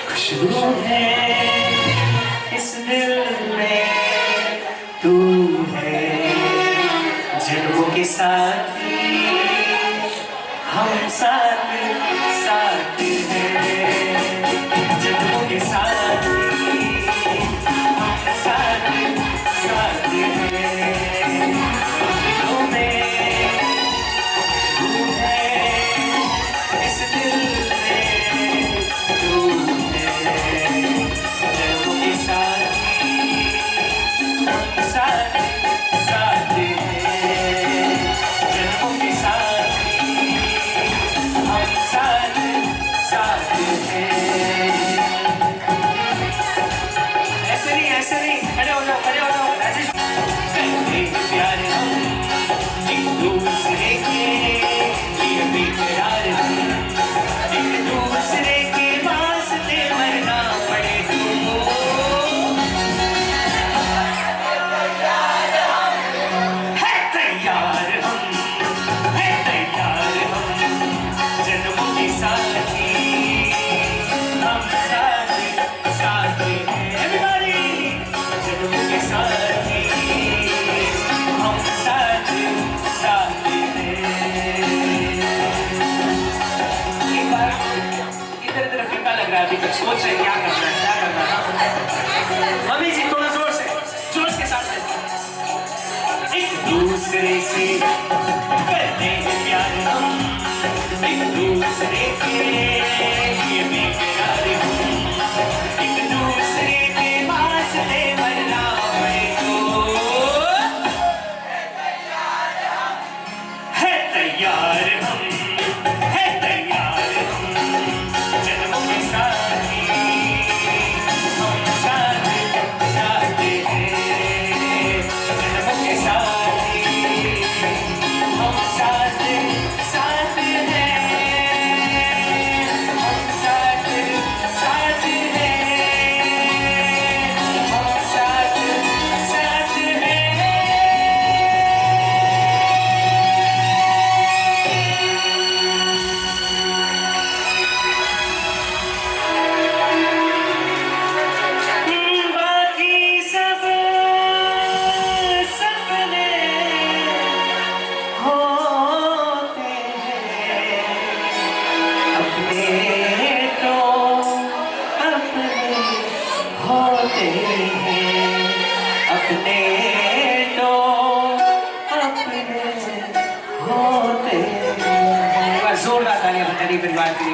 खुशबू है इस दिल में, तू है जन्मों के साथी, हम साथ साथ हैं, जन्मों के साथी, हम साथ साथ हैं। दिलों में तू है इस दिल में, तू है जन्मों के साथी, हम साथ साथ हैं, जन्मों के साथी, हम साथ साथ हैं। ऐसे नहीं, खड़े हो जाओ, खड़े हो जाओ। राजेश करते हैं प्यार हम एक दूसरे के लिए बेकरार हम, एक दूसरे के वास्ते मरना पड़े तो है तैयार हम, है तैयार हम, जन्मों के साथी, हम साथ साथ हैं। Everybody! जन्मों के साथी, हम साथ साथ हैं। एक बार इधर इधर फीका लग रहा है, अभी तक सोच रहे हैं क्या करना है, क्या करना है। मम्मी जी थोड़ा जोर से, जोश के साथ में। एक दूसरे से करते हैं प्यार हम, एक दूसरे के लिए बेकरार हम, एक दूसरे के वास्ते मरना पड़े तो है तैयार हम, है तैयार हम, जन्मों के साथी, हम साथ साथ हैं, जन्मों के साथी, होते हैं अपने तो अपने होते हैं। जोरदार तालियां भंडारी परिवार के लिए।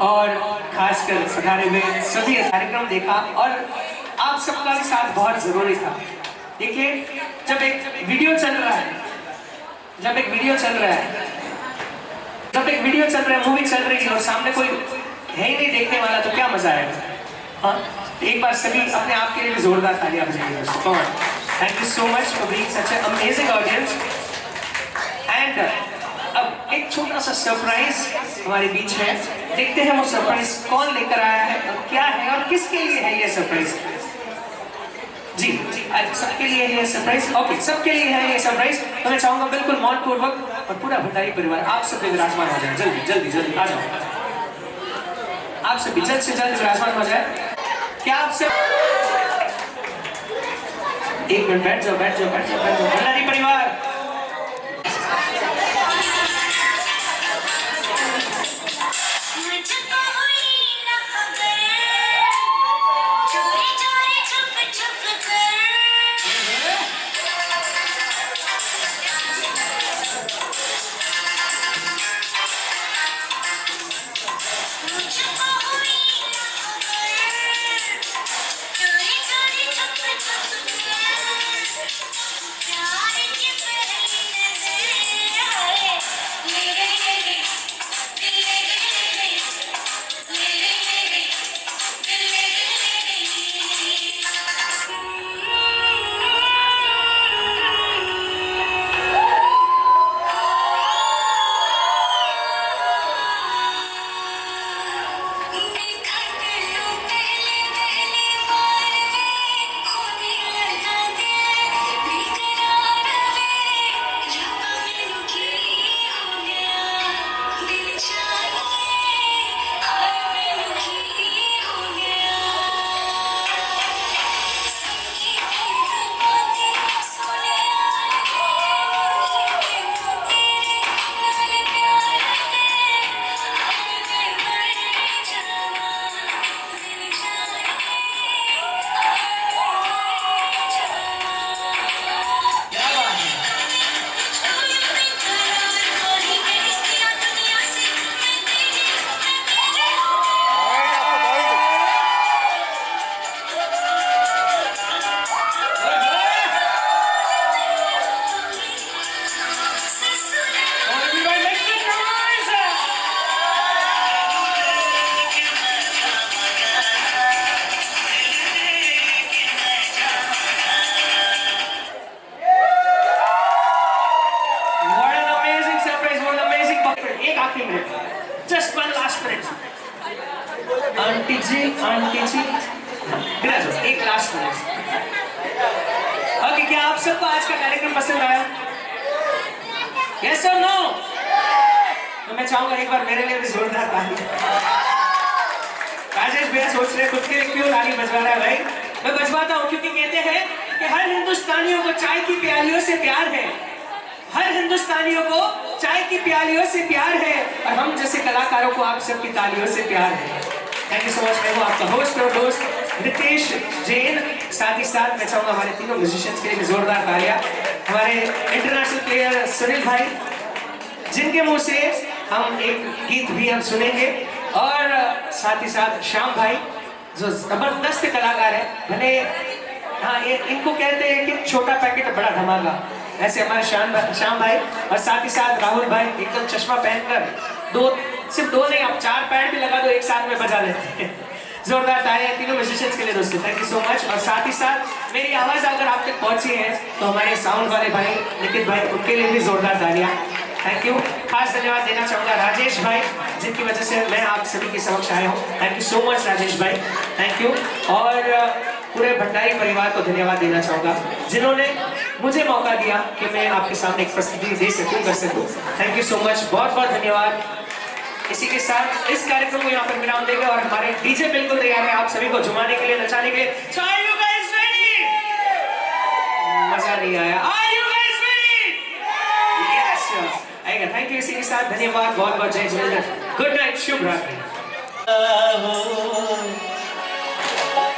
और खासकर सठारे में सभी कार्यक्रम देखा और आप सबका भी साथ बहुत जरूरी था। देखिए जब एक वीडियो चल रहा है, मूवी चल रही है और सामने कोई है ही नहीं देखने वाला तो क्या मजा आएगा। हाँ, एक बार सभी अपने आप के लिए भी जोरदार तालियां बजाइए। Thank you so much for being such an amazing audience. And अब एक छोटा सा सरप्राइज हमारे बीच है, देखते हैं वो सरप्राइज कौन लेकर आया है और क्या है और किसके लिए है ये सरप्राइज। जी आज सबके लिए है ये सरप्राइज। ओके, सबके लिए है ये सरप्राइज। तो मैं चाहूंगा बिल्कुल मौन पूर्वक और पूरा भंडारी परिवार आप सब विराजमान हो जाए। जल्दी जल्दी जल्दी आ जाओ, आप सभी जल्द से जल्द विराजमान हो जाए। क्या आप सब एक मिनट बैठ जाओ भंडारी परिवार। Just one last minute. Aunty ji एक लास्ट मिनट। ओके, क्या आप सबको आज का कार्यक्रम पसंद आया? Yes or no? तो मैं चाहूंगा एक बार मेरे लिए भी जोरदार ताली। राजेश भैया सोच रहे खुद के लिए क्यों ताली बजवा रहा है भाई? मैं बजवाता हूँ क्योंकि कहते हैं कि हर हिंदुस्तानियों को चाय की प्यालियों से प्यार है, हर हिंदुस्तानियों को चाय की प्यालियों से प्यार है और हम जैसे कलाकारों को आप सबकी तालियों से प्यार है। Thank you so much. मैं हूँ आपका होस्ट और दोस्त रितेश जैन। साथ ही साथ मैं चाहूँगा हमारे तीनों म्यूजिशियंस के लिए भी जोरदार तालियां। हमारे इंटरनेशनल प्लेयर सुनील भाई, जिनके मुंह से हम एक गीत भी हम सुनेंगे, और साथ ही साथ श्याम भाई जो जबरदस्त कलाकार है। भले हाँ, इनको कहते हैं कि छोटा पैकेट बड़ा धमाका, ऐसे हमारे श्याम भाई, और साथ ही साथ राहुल भाई एकदम चश्मा पहनकर सिर्फ दो नहीं, आप 4 पैड भी लगा दो एक साथ में बजा लेते हैं। जोरदार तालियां तीनों म्यूजिशियंस के लिए दोस्तों, थैंक यू सो मच। और साथ ही साथ मेरी आवाज अगर आप तक पहुंची है तो हमारे साउंड वाले भाई निकित भाई, उनके लिए भी जोरदार तालियां, थैंक यू। खास धन्यवाद देना चाहूंगा राजेश भाई, जिनकी वजह से मैं आप सभी के समक्ष आया हूँ। Thank you so much Rajesh भाई, थैंक यू। और पूरे भंडारी परिवार को धन्यवाद देना चाहूंगा जिन्होंने मुझे मौका दिया कि मैं आपके सामने एक प्रस्तुति दे सकूं, कर सकूं। थैंक यू सो मच, बहुत बहुत धन्यवाद। इसी के साथ इस कार्यक्रम को यहाँ पर विराम देंगे और हमारे डीजे बिल्कुल तैयार है आप सभी को झुमाने के लिए, नचाने के लिए। So are you guys ready? मजा नहीं आया। Are you guys ready? Yes, आएगा। थैंक यू, इसी के साथ धन्यवाद, बहुत बहुत जय झूलेलाल, गुड नाइट, शुभ रात्रि।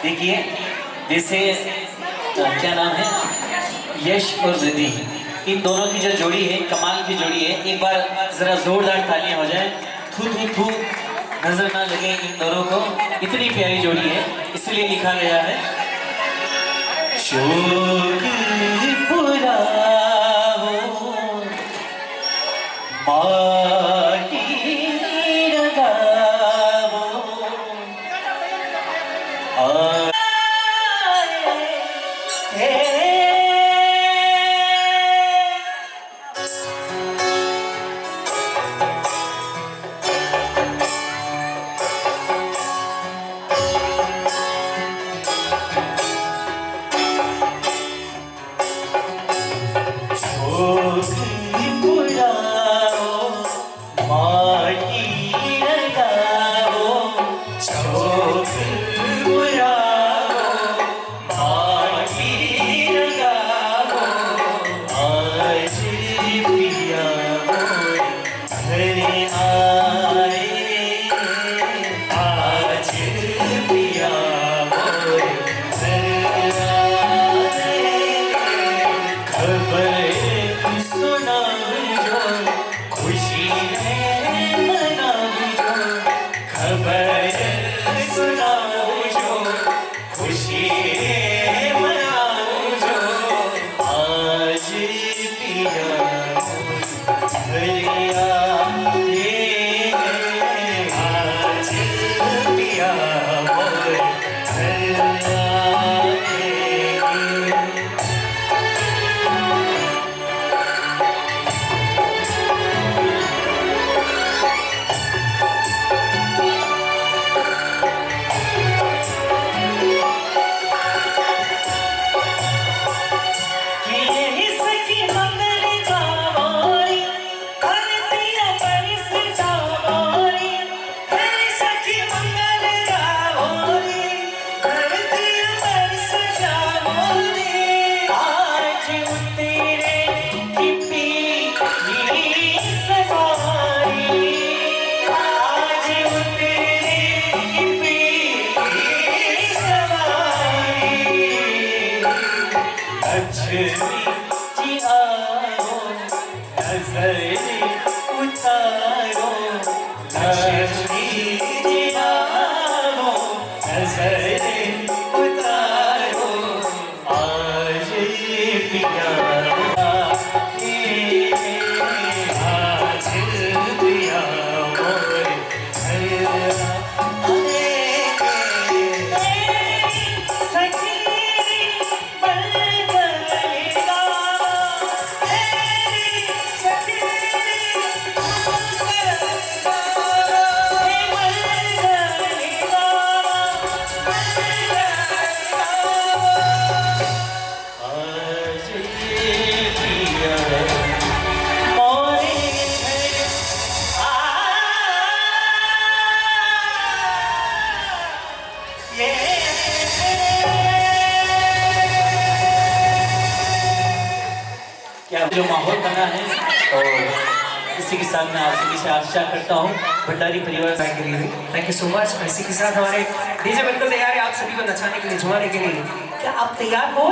देखिए जैसे क्या नाम है, यश और रिद्धि, इन दोनों की जो जोड़ी है कमाल की जोड़ी है। एक बार जरा जोरदार तालियां हो जाए, थू थू थू नजर ना लगे इन दोनों को, इतनी प्यारी जोड़ी है, इसलिए लिखा गया है शोक पूरा हो माटी लगावो जो माहौल बना है, और इसी के साथ मैं आप सभी से आशा करता हूँ भंडारी परिवार के लिए थैंक यू सो मच। इसी के साथ हमारे डीजे बिल्कुल तैयार है आप सभी को नचाने के लिए, झुमाने के लिए। क्या आप तैयार हो?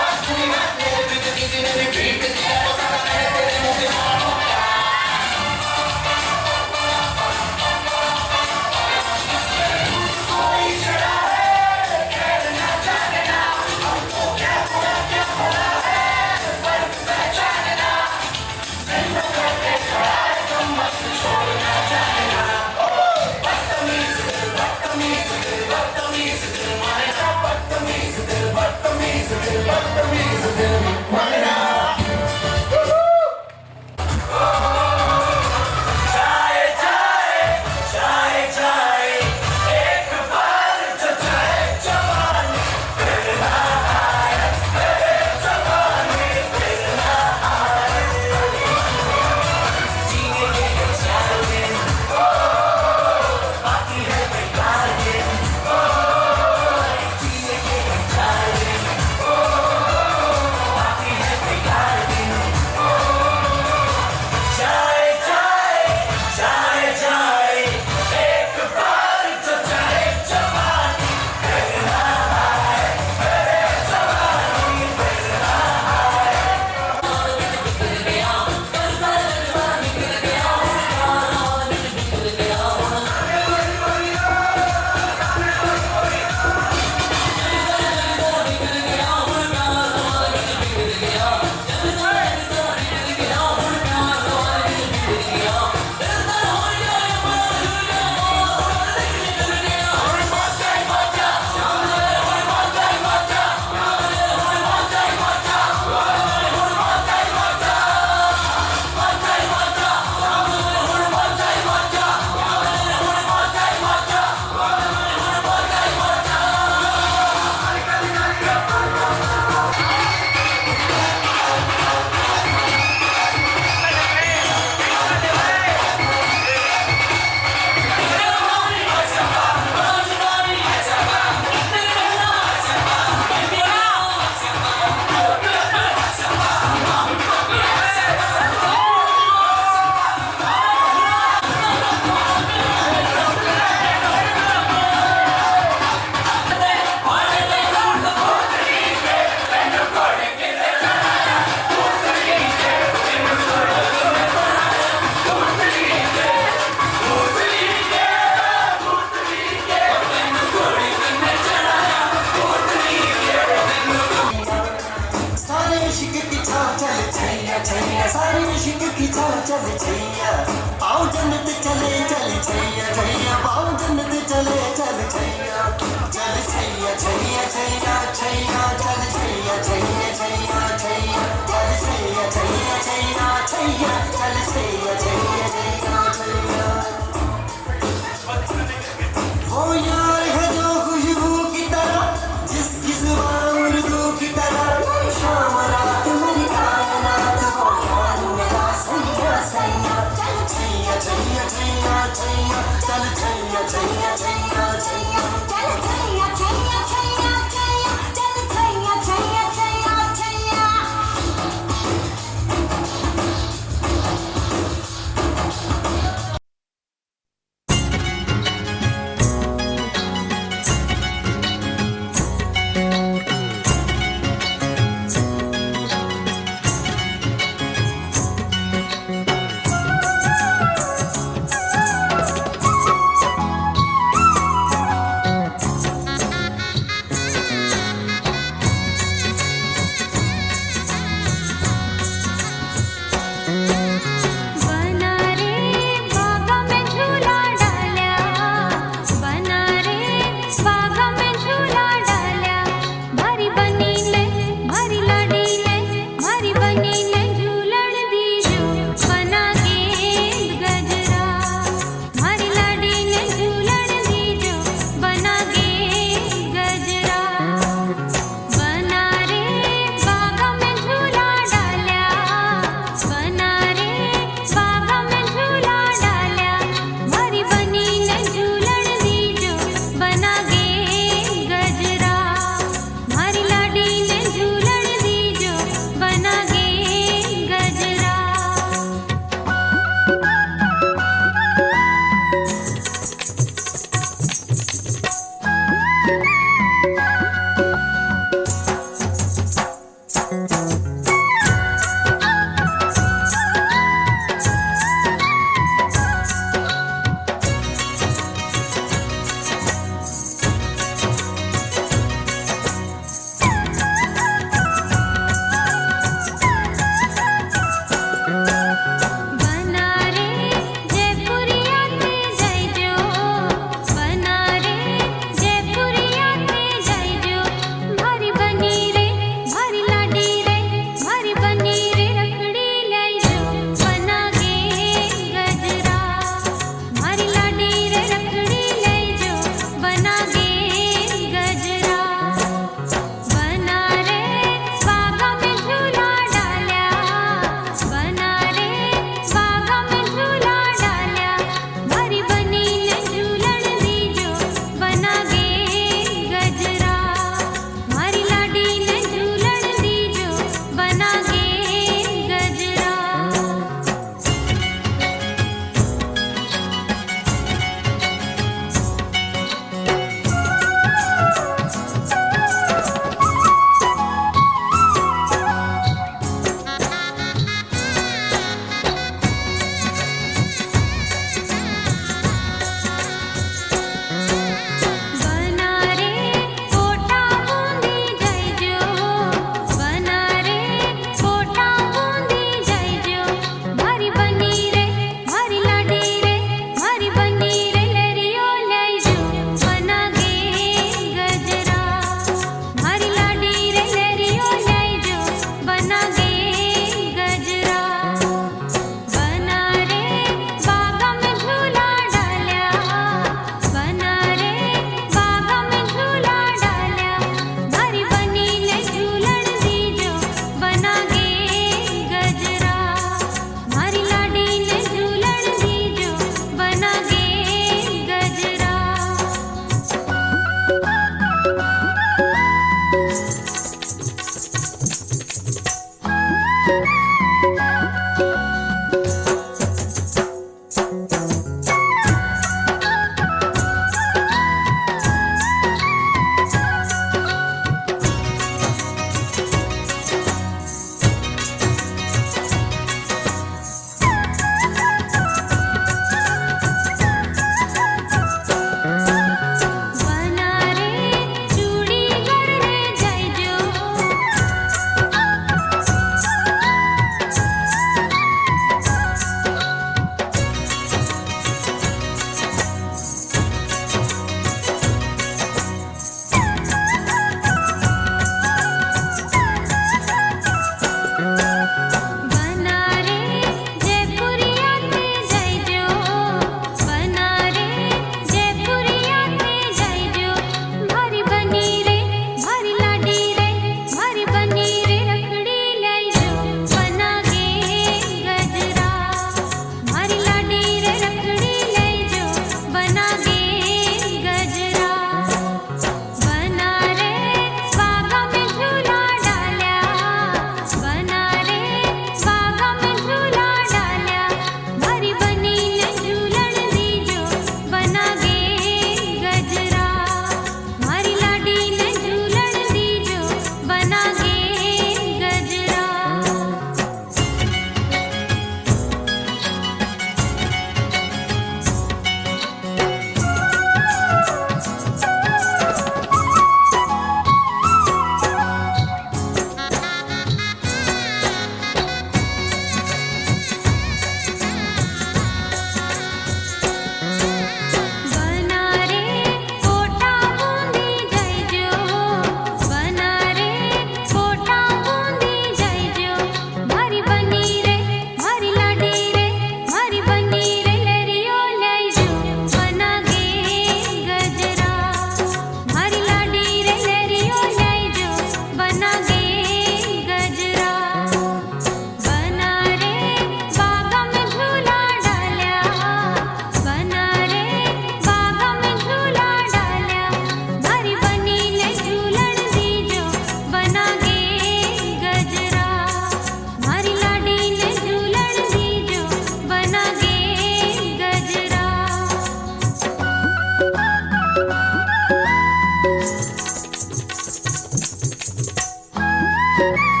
है।